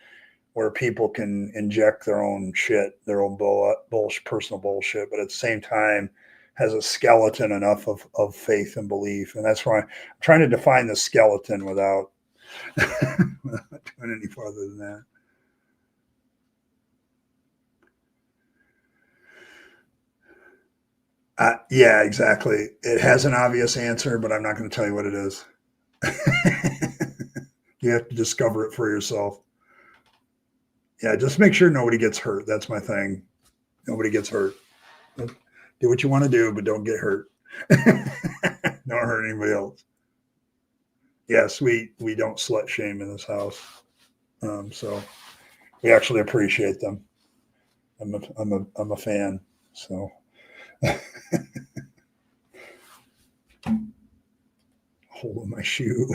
where people can inject their own shit, their own bullshit, personal bullshit, but at the same time has a skeleton enough of faith and belief. And that's why I'm trying to define the skeleton without doing any farther than that. Yeah, exactly. It has an obvious answer, but I'm not going to tell you what it is. You have to discover it for yourself. Yeah, just make sure nobody gets hurt. That's my thing. Nobody gets hurt. Do what you want to do, but don't get hurt. Don't hurt anybody else. Yes, we don't slut shame in this house. So we actually appreciate them. I'm a fan. So hole in my shoe.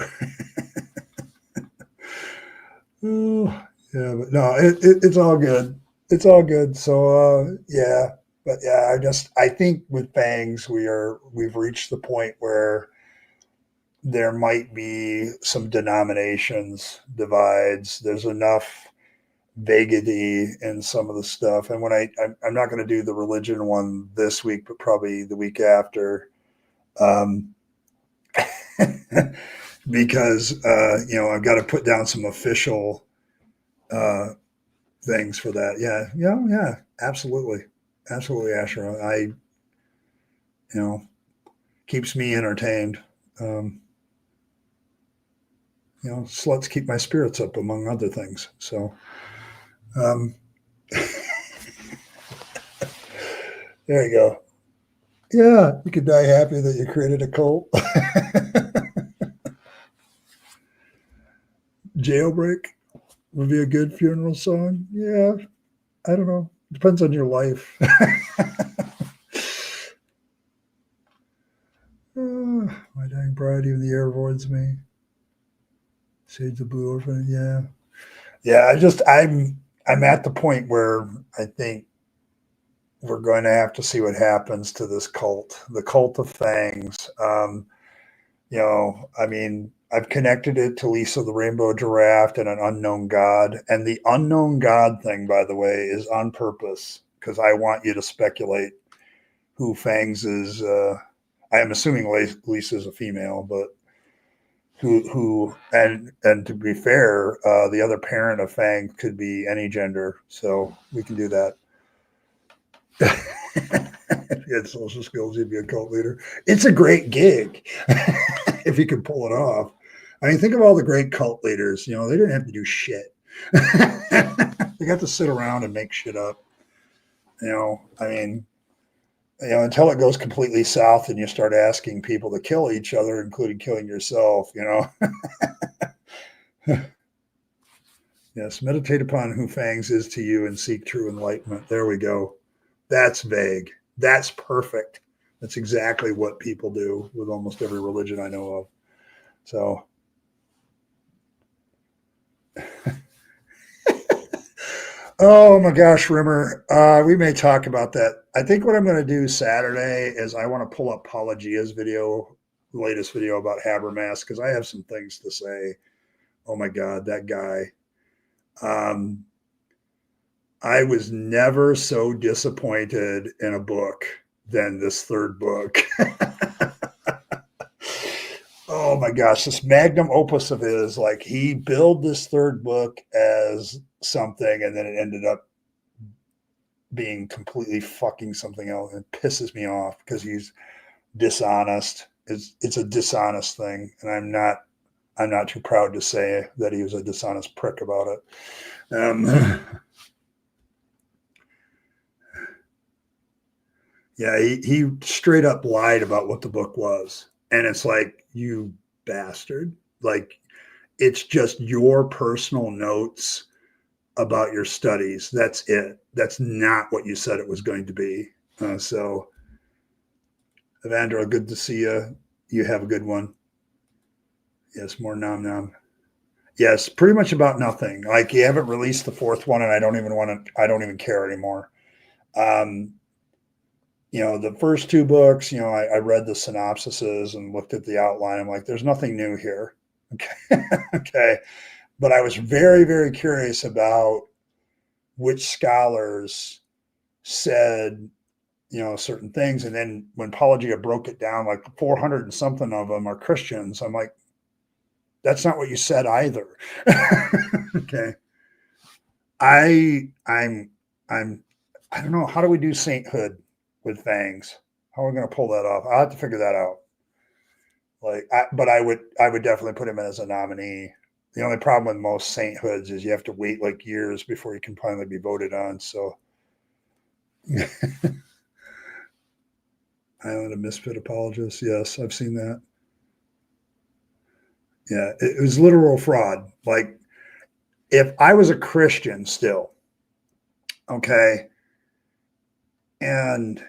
Oh, yeah, but no, it's all good. It's all good. So yeah, but yeah, I think with Fangs we've reached the point where there might be some denominations divides. There's enough vaguity in some of the stuff. And I'm not going to do the religion one this week, but probably the week after, because I've got to put down some official things for that. Yeah, absolutely, Asher. Keeps me entertained. sluts keep my spirits up, among other things. So, um, there you go. Yeah, you could die happy that you created a cult. Jailbreak would be a good funeral song. Yeah, I don't know. Depends on your life. My dying bride, even the air avoids me. Shades of blue orphan. Yeah, yeah. I'm at the point where I think we're going to have to see what happens to this cult, the cult of fangs. I mean, I've connected it to Lisa the Rainbow Giraffe and an unknown God. And the unknown God thing, by the way, is on purpose because I want you to speculate who Fangs is. I am assuming Lisa is a female, but and to be fair, the other parent of Fang could be any gender, so we can do that. If you had social skills, you'd be a cult leader. It's a great gig if you can pull it off. I mean, think of all the great cult leaders. They didn't have to do shit. They got to sit around and make shit up. I mean, until it goes completely south and you start asking people to kill each other, including killing yourself. Yes, meditate upon who Fangs is to you and seek true enlightenment. There we go. That's vague. That's perfect. That's exactly what people do with almost every religion I know of. So, oh my gosh, Rimmer, we may talk about that. I think what I'm going to do Saturday is I want to pull up Pelagia's video, the latest video about Habermas, because I have some things to say. Oh my God, that guy. I was never so disappointed in a book than this third book. Oh my gosh, this magnum opus of his, like he billed this third book as something and then it ended up being completely fucking something else. It pisses me off because he's dishonest. It's a dishonest thing, and I'm not too proud to say that he was a dishonest prick about it. Yeah, he straight up lied about what the book was. And it's like, you bastard. Like, it's just your personal notes about your studies. That's it. That's not what you said it was going to be. So, Evandro, good to see you. You have a good one. Yes, more nom nom. Yes, pretty much about nothing. Like, you haven't released the fourth one, and I don't even care anymore. The first two books, I read the synopsises and looked at the outline. I'm like, there's nothing new here. Okay. Okay. But I was very, very curious about which scholars said, certain things. And then when Pelagia broke it down, like 400 and something of them are Christians. I'm like, that's not what you said either. Okay. I don't know. How do we do sainthood with fangs? How are we going to pull that off? I'll have to figure that out. But I would definitely put him in as a nominee. The only problem with most sainthoods is you have to wait like years before you can finally be voted on. So, Island of Misfit Apologists. Yes, I've seen that. Yeah, it was literal fraud. Like, if I was a Christian still, okay, and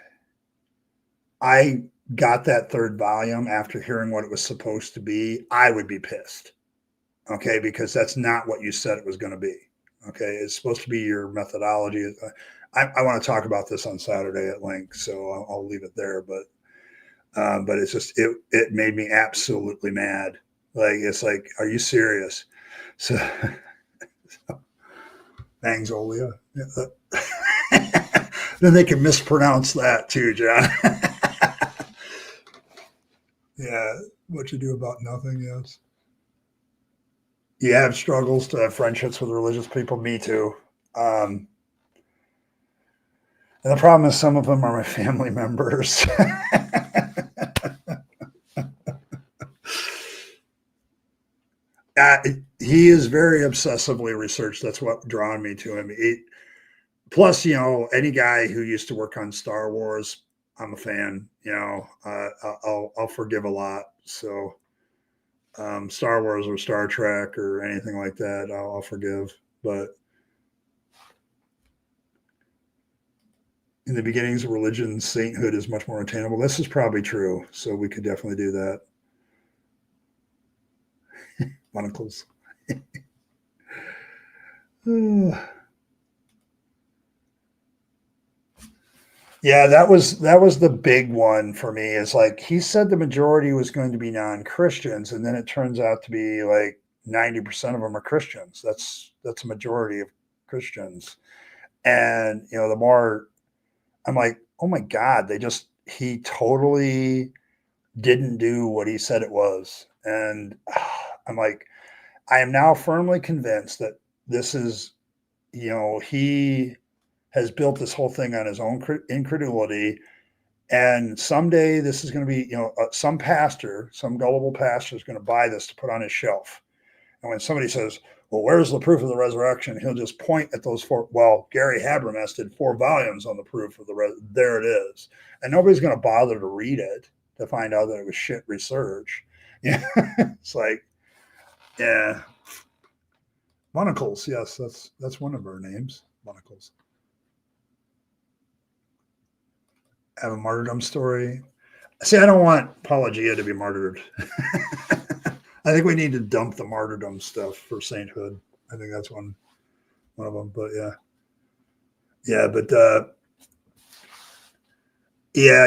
I got that third volume after hearing what it was supposed to be, I would be pissed. Okay, because that's not what you said it was going to be. Okay, it's supposed to be your methodology. I want to talk about this on Saturday at length, so I'll leave it there. But it's just it made me absolutely mad. Like, it's like, are you serious? So, Angsolia. Then they can mispronounce that too, John. Yeah, what you do about nothing, yes. You have struggles to have friendships with religious people. Me too. And the problem is some of them are my family members. He is very obsessively researched. That's what drawn me to him. Plus, any guy who used to work on Star Wars, I'm a fan. I'll forgive a lot. So, Star Wars or Star Trek or anything like that, I'll forgive. But in the beginnings of religion, sainthood is much more attainable. This is probably true. So we could definitely do that. Monocles. Yeah, that was the big one for me. Is like he said the majority was going to be non-Christians, and then it turns out to be like 90% of them are Christians. That's a majority of Christians. And the more I'm like, oh my God, he totally didn't do what he said it was. And I'm like, I am now firmly convinced that this is, he has built this whole thing on his own incredulity. And someday this is going to be, some pastor, some gullible pastor is going to buy this to put on his shelf. And when somebody says, well, where's the proof of the resurrection? He'll just point at those four. Well, Gary Habermas did 4 volumes on the proof of there it is. And nobody's going to bother to read it to find out that it was shit research. Yeah. It's like, yeah. Monocles. Yes, that's one of our names. Monocles. Have a martyrdom story. See, I don't want Apologia to be martyred. I think we need to dump the martyrdom stuff for sainthood. I think that's one of them. But yeah.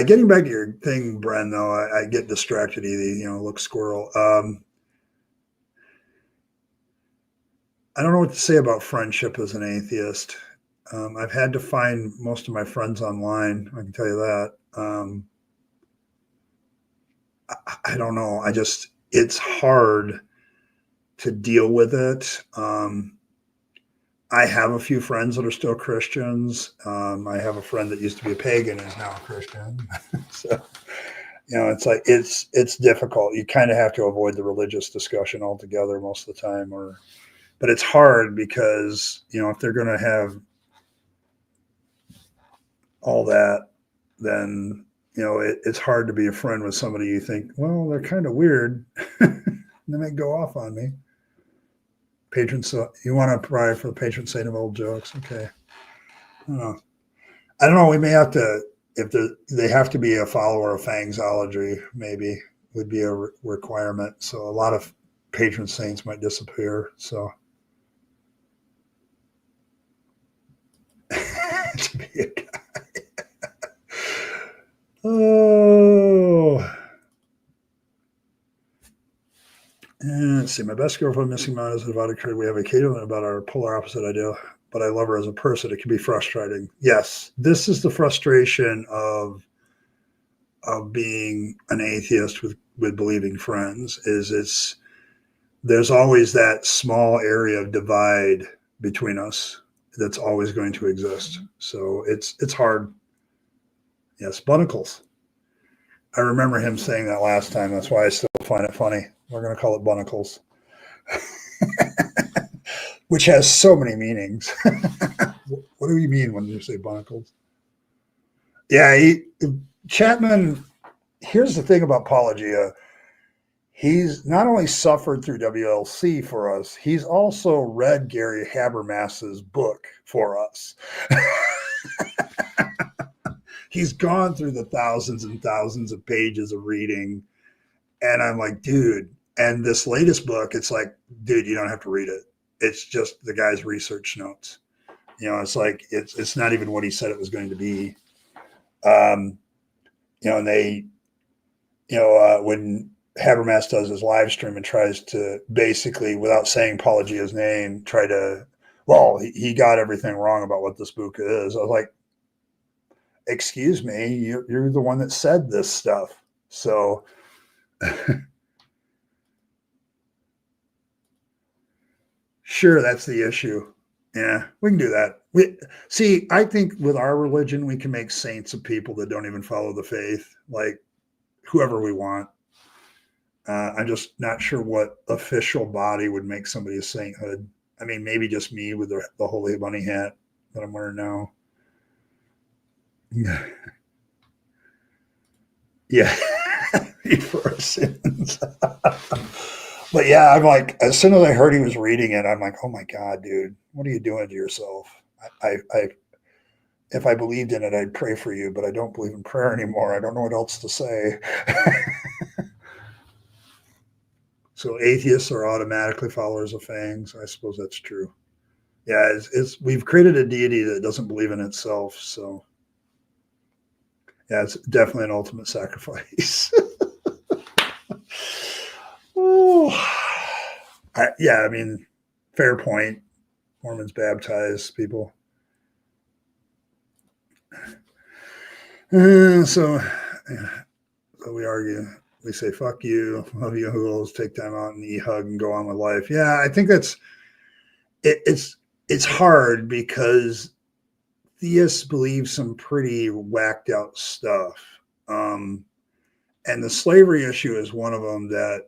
Getting back to your thing, Bren. Though I get distracted easy. Look squirrel. I don't know what to say about friendship as an atheist. I've had to find most of my friends online. I can tell you that. I don't know. It's hard to deal with it. I have a few friends that are still Christians. I have a friend that used to be a pagan and is now a Christian. So, it's like, it's difficult. You kind of have to avoid the religious discussion altogether most of the time, but it's hard because, if they're going to have all that, then, it's hard to be a friend with somebody you think, well, they're kind of weird. And then they go off on me. You want to provide for the patron saint of old jokes. Okay. I don't know. We may have to, if they have to be a follower of Fangsology, maybe would be a requirement. So a lot of patron saints might disappear. So to be a guy. Oh. And let's see. My best girlfriend, missing mine, is a devoted critic. We have a cadence about our polar opposite idea, but I love her as a person. It can be frustrating. Yes, this is the frustration of being an atheist with believing friends. There's always that small area of divide between us that's always going to exist. So it's hard. Yes, Bunnacles. I remember him saying that last time. That's why I still find it funny. We're going to call it Bunnacles, which has so many meanings. What do you mean when you say Bunnacles? Yeah, Chapman. Here's the thing about Apologia. He's not only suffered through WLC for us, he's also read Gary Habermas's book for us. He's gone through the thousands and thousands of pages of reading. And I'm like, dude, and this latest book, it's like, dude, you don't have to read it. It's just the guy's research notes. It's like, it's not even what he said it was going to be. And they, when Habermas does his live stream and tries to basically, without saying Apologia's name, he got everything wrong about what this book is. I was like, excuse me, you're the one that said this stuff. So sure, that's the issue. Yeah, we can do that. I think with our religion, we can make saints of people that don't even follow the faith, like whoever we want. I'm just not sure what official body would make somebody a sainthood. I mean, maybe just me with the holy bunny hat that I'm wearing now. Yeah, for our sins. But yeah, I'm like, as soon as I heard he was reading it, I'm like, oh my God, dude, what are you doing to yourself? If I believed in it, I'd pray for you, but I don't believe in prayer anymore. I don't know what else to say. So atheists are automatically followers of fangs. I suppose that's true. Yeah, we've created a deity that doesn't believe in itself. So yeah, it's definitely an ultimate sacrifice. Oh, yeah, I mean, fair point. Mormons baptize people. So we argue. We say, fuck you, love you, hoodles, take time out and hug and go on with life. Yeah, I think it's hard because theists believe some pretty whacked out stuff. And the slavery issue is one of them that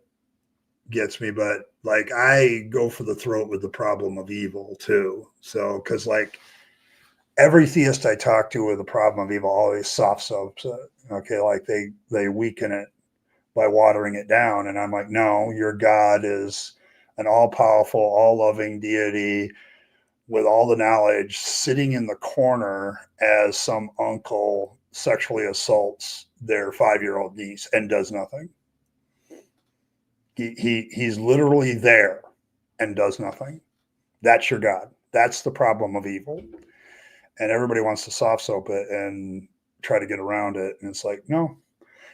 gets me, but like I go for the throat with the problem of evil too. So, because like every theist I talk to with the problem of evil always soft soaps it. Okay, like they weaken it by watering it down, and I'm like, no, your God is an all-powerful, all-loving deity with all the knowledge, sitting in the corner as some uncle sexually assaults their 5-year-old niece and does nothing. He's literally there and does nothing. That's your God. That's the problem of evil. And everybody wants to soft soap it and try to get around it. And it's like, no,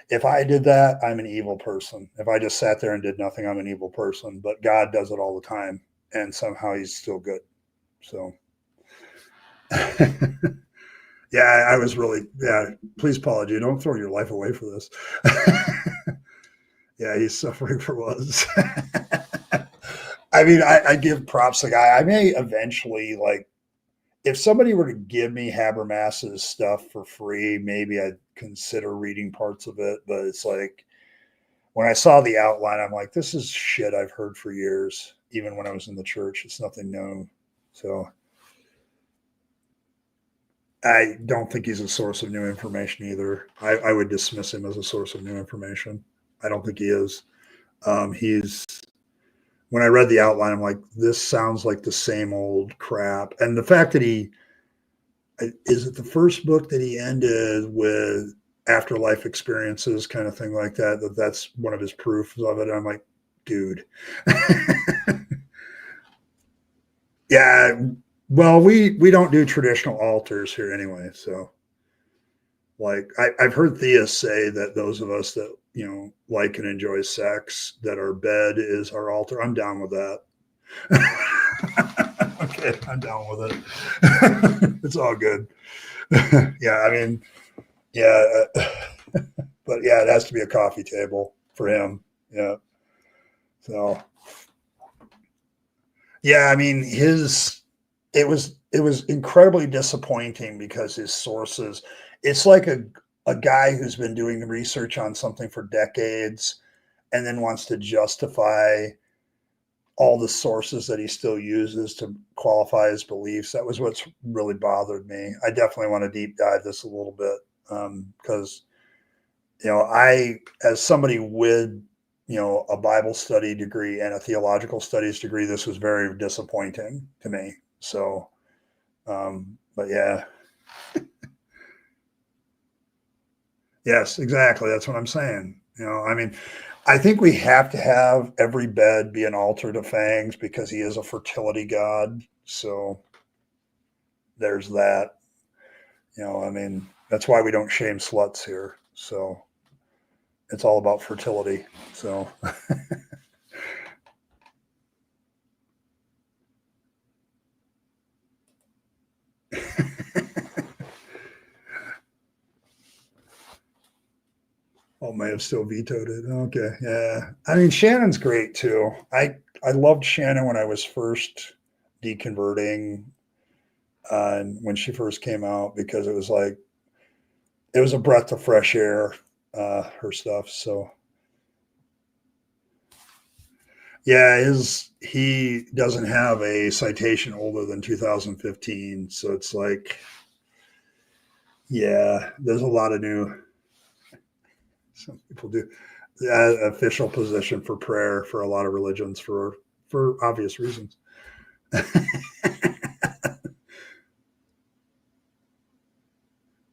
if I did that, I'm an evil person. If I just sat there and did nothing, I'm an evil person. But God does it all the time. And somehow he's still good. So, yeah, I was really, yeah, please, apology. Don't throw your life away for this. Yeah, he's suffering for was. I mean, I give props to the guy. I may eventually, like, if somebody were to give me Habermas's stuff for free, maybe I'd consider reading parts of it. But it's like, when I saw the outline, I'm like, this is shit I've heard for years, even when I was in the church. It's nothing new. So I don't think he's a source of new information either. I would dismiss him as a source of new information. I don't think he is. He's when I read the outline, I'm like, this sounds like the same old crap. And the fact that is it the first book that he ended with afterlife experiences, kind of thing like that, that's one of his proofs of it. I'm like, dude. Yeah. Well, we don't do traditional altars here anyway. So like I've heard theists say that those of us that, like and enjoy sex, that our bed is our altar. I'm down with that. Okay, I'm down with it. It's all good. Yeah, I mean, yeah, but yeah, it has to be a coffee table for him. Yeah. So, yeah, I mean, it was incredibly disappointing because his sources. It's like a guy who's been doing the research on something for decades, and then wants to justify all the sources that he still uses to qualify his beliefs. That was what's really bothered me. I definitely want to deep dive this a little bit because as somebody with a Bible study degree and a theological studies degree, this was very disappointing to me. So, but yeah. Yes, exactly. That's what I'm saying. I mean, I think we have to have every bed be an altar to Fangs because he is a fertility god. So there's that. I mean, that's why we don't shame sluts here. So it's all about fertility. So oh, may have still vetoed it. Okay, yeah. I mean, Shannon's great too. I loved Shannon when I was first deconverting, and when she first came out, because it was a breath of fresh air. Her stuff. So Yeah, he doesn't have a citation older than 2015, so it's like, yeah, there's a lot of new. Some people do official position for prayer for a lot of religions for obvious reasons.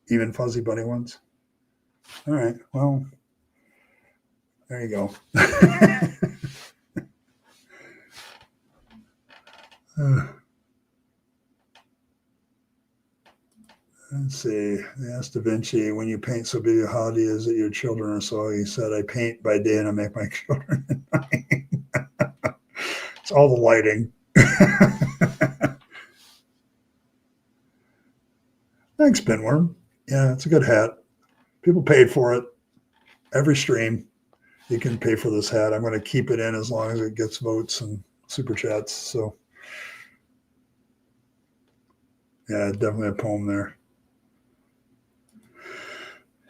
Even fuzzy bunny ones. All right, well, there you go. Let's see. They asked Da Vinci, when you paint so big, how do is it your children are so? He said, I paint by day and I make my children at night. It's all the lighting. Thanks, Pinworm. Yeah, it's a good hat. People paid for it. Every stream, you can pay for this hat. I'm going to keep it in as long as it gets votes and super chats. So, yeah, definitely a poem there.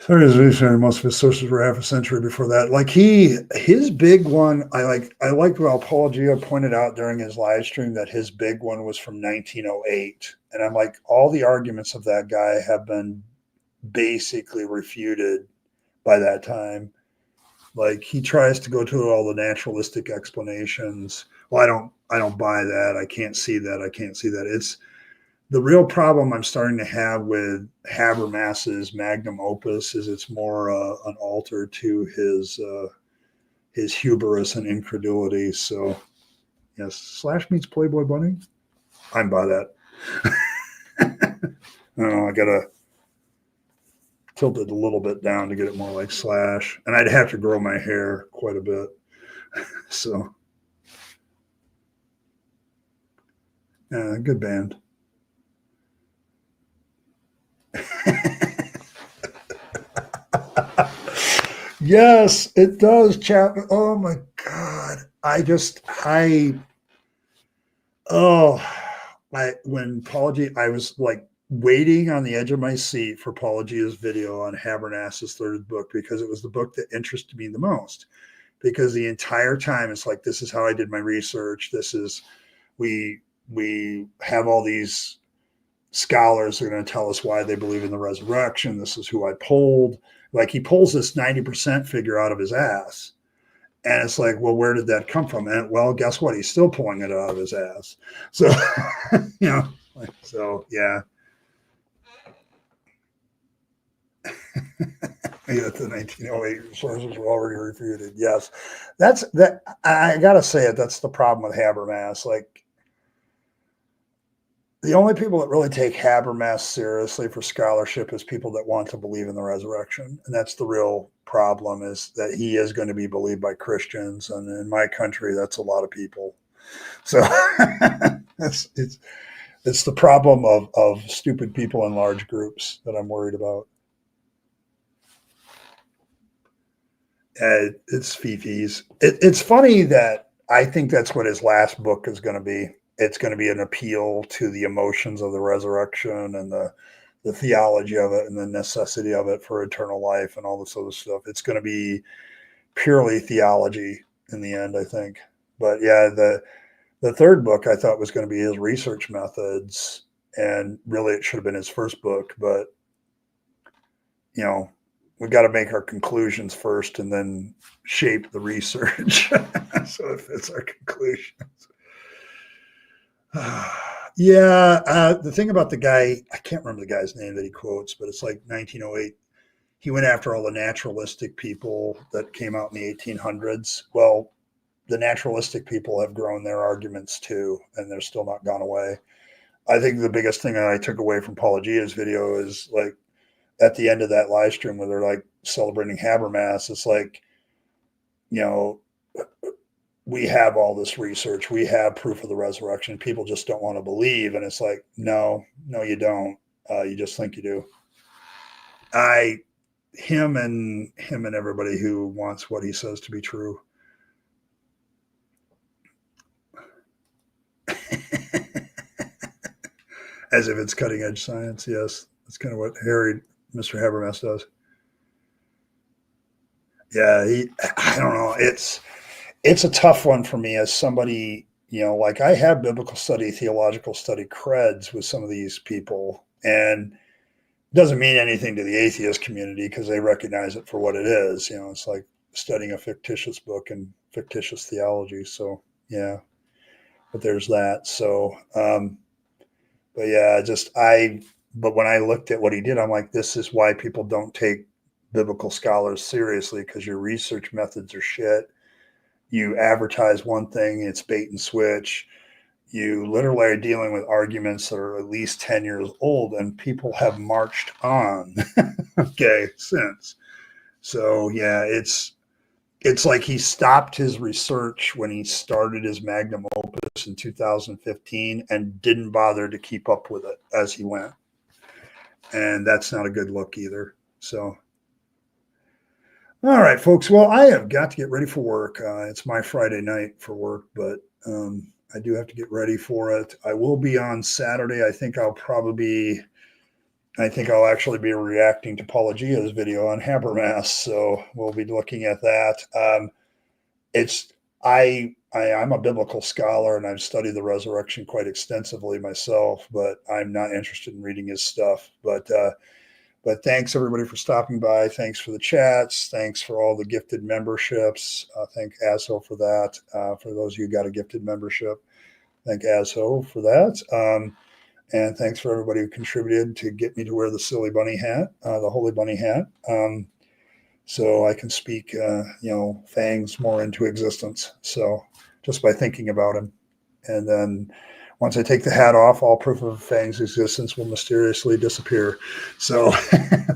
Most of his sources were half a century before that. Like his big one, I liked what Apologia pointed out during his live stream that his big one was from 1908. And I'm like, all the arguments of that guy have been basically refuted by that time. Like he tries to go to all the naturalistic explanations. Well, I don't buy that. I can't see that. I can't see that. It's the real problem I'm starting to have with Habermas's magnum opus is it's more an altar to his hubris and incredulity. So, yes, Slash meets Playboy Bunny. I'm by that. I don't know. I gotta tilt it a little bit down to get it more like Slash, and I'd have to grow my hair quite a bit. So, yeah, good band. Yes, it does, Chapman. Oh my God. When Pauly, I was like waiting on the edge of my seat for Paul Gia's video on Habermas's third book because it was the book that interested me the most. Because the entire time it's like, this is how I did my research. This is, we have all these scholars are going to tell us why they believe in the resurrection. This is who I polled. Like he pulls this 90% figure out of his ass. And it's like, well, where did that come from? And well, guess what? He's still pulling it out of his ass. So, you know, so yeah. Yeah, the 1908 sources were already refuted. Yes. That's that. I got to say it. That's the problem with Habermas. Like, the only people that really take Habermas seriously for scholarship is people that want to believe in the resurrection. And that's the real problem, is that he is going to be believed by Christians. And in my country, that's a lot of people. So it's the problem of stupid people in large groups that I'm worried about. It's fifis. It's funny that I think that's what his last book is going to be. It's going to be an appeal to the emotions of the resurrection and the theology of it and the necessity of it for eternal life and all this other stuff. It's going to be purely theology in the end, I think. But yeah, the third book I thought was going to be his research methods, and really it should have been his first book. But you know, we've got to make our conclusions first and then shape the research so it fits our conclusions. Yeah, the thing about the guy, I can't remember the guy's name that he quotes, but it's like 1908. He went after all the naturalistic people that came out in the 1800s. Well, the naturalistic people have grown their arguments too, and they're still not gone away. I think the biggest thing that I took away from Paul Gia's video is like at the end of that live stream where they're like celebrating Habermas, it's like, you know, we have all this research, we have proof of the resurrection. People just don't want to believe. And it's like, no, you don't. You just think you do. Him and everybody who wants what he says to be true. As if it's cutting edge science. Yes. That's kind of what Mr. Habermas does. Yeah. I don't know. it's a tough one for me as somebody, like I have biblical study, theological study creds with some of these people, and it doesn't mean anything to the atheist community because they recognize it for what it is. It's like studying a fictitious book and fictitious theology. So yeah, but there's that. So, but yeah, but when I looked at what he did, I'm like, this is why people don't take biblical scholars seriously, because your research methods are shit. You advertise one thing, it's bait and switch. You literally are dealing with arguments that are at least 10 years old, and people have marched on, okay, since. So yeah, it's like he stopped his research when he started his magnum opus in 2015 and didn't bother to keep up with it as he went. And that's not a good look either. So, all right, folks. Well, I have got to get ready for work. It's my Friday night for work, but I do have to get ready for it. I will be on Saturday. I think I'll actually be reacting to Paulogia's video on Habermas. So we'll be looking at that. I'm a biblical scholar and I've studied the resurrection quite extensively myself, but I'm not interested in reading his stuff. But thanks everybody for stopping by. Thanks for the chats. Thanks for all the gifted memberships. Thank ASO for that. For those of you who got a gifted membership, thank ASO for that. And thanks for everybody who contributed to get me to wear the silly bunny hat, the holy bunny hat. So I can speak, Fangs more into existence. So just by thinking about him. And then once I take the hat off, all proof of Fang's existence will mysteriously disappear. So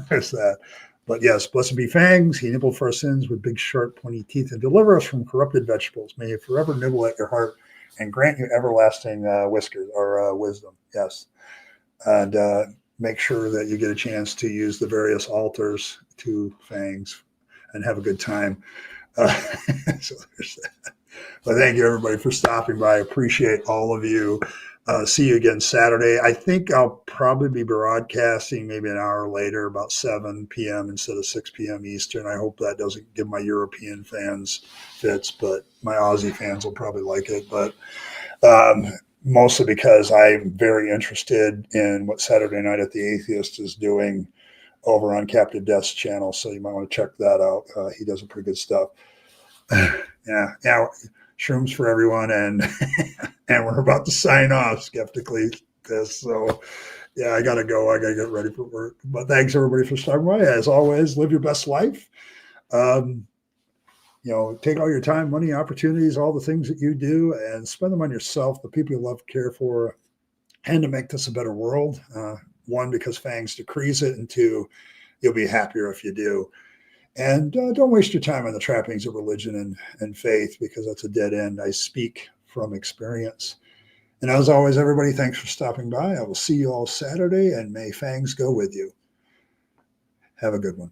there's that. But yes, blessed be Fangs. He nibbled for our sins with big, sharp, pointy teeth and deliver us from corrupted vegetables. May he forever nibble at your heart and grant you everlasting whiskers or wisdom. Yes. And make sure that you get a chance to use the various altars to Fangs and have a good time. So there's that. But thank you, everybody, for stopping by. I appreciate all of you. See you again Saturday. I think I'll probably be broadcasting maybe an hour later, about 7 p.m. instead of 6 p.m. Eastern. I hope that doesn't give my European fans fits, but my Aussie fans will probably like it. But mostly because I'm very interested in what Saturday Night at the Atheist is doing over on Captive Death's channel. So you might want to check that out. He does some pretty good stuff. Yeah. Shrooms for everyone, and we're about to sign off skeptically. So yeah, I gotta go. I gotta get ready for work. But thanks everybody for stopping by. As always, live your best life. Take all your time, money, opportunities, all the things that you do, and spend them on yourself, the people you love, care for, and to make this a better world. One, because Fangs decrees it, and two, you'll be happier if you do. And don't waste your time on the trappings of religion and faith, because that's a dead end. I speak from experience. And as always, everybody, thanks for stopping by. I will see you all Saturday, and may Fangs go with you. Have a good one.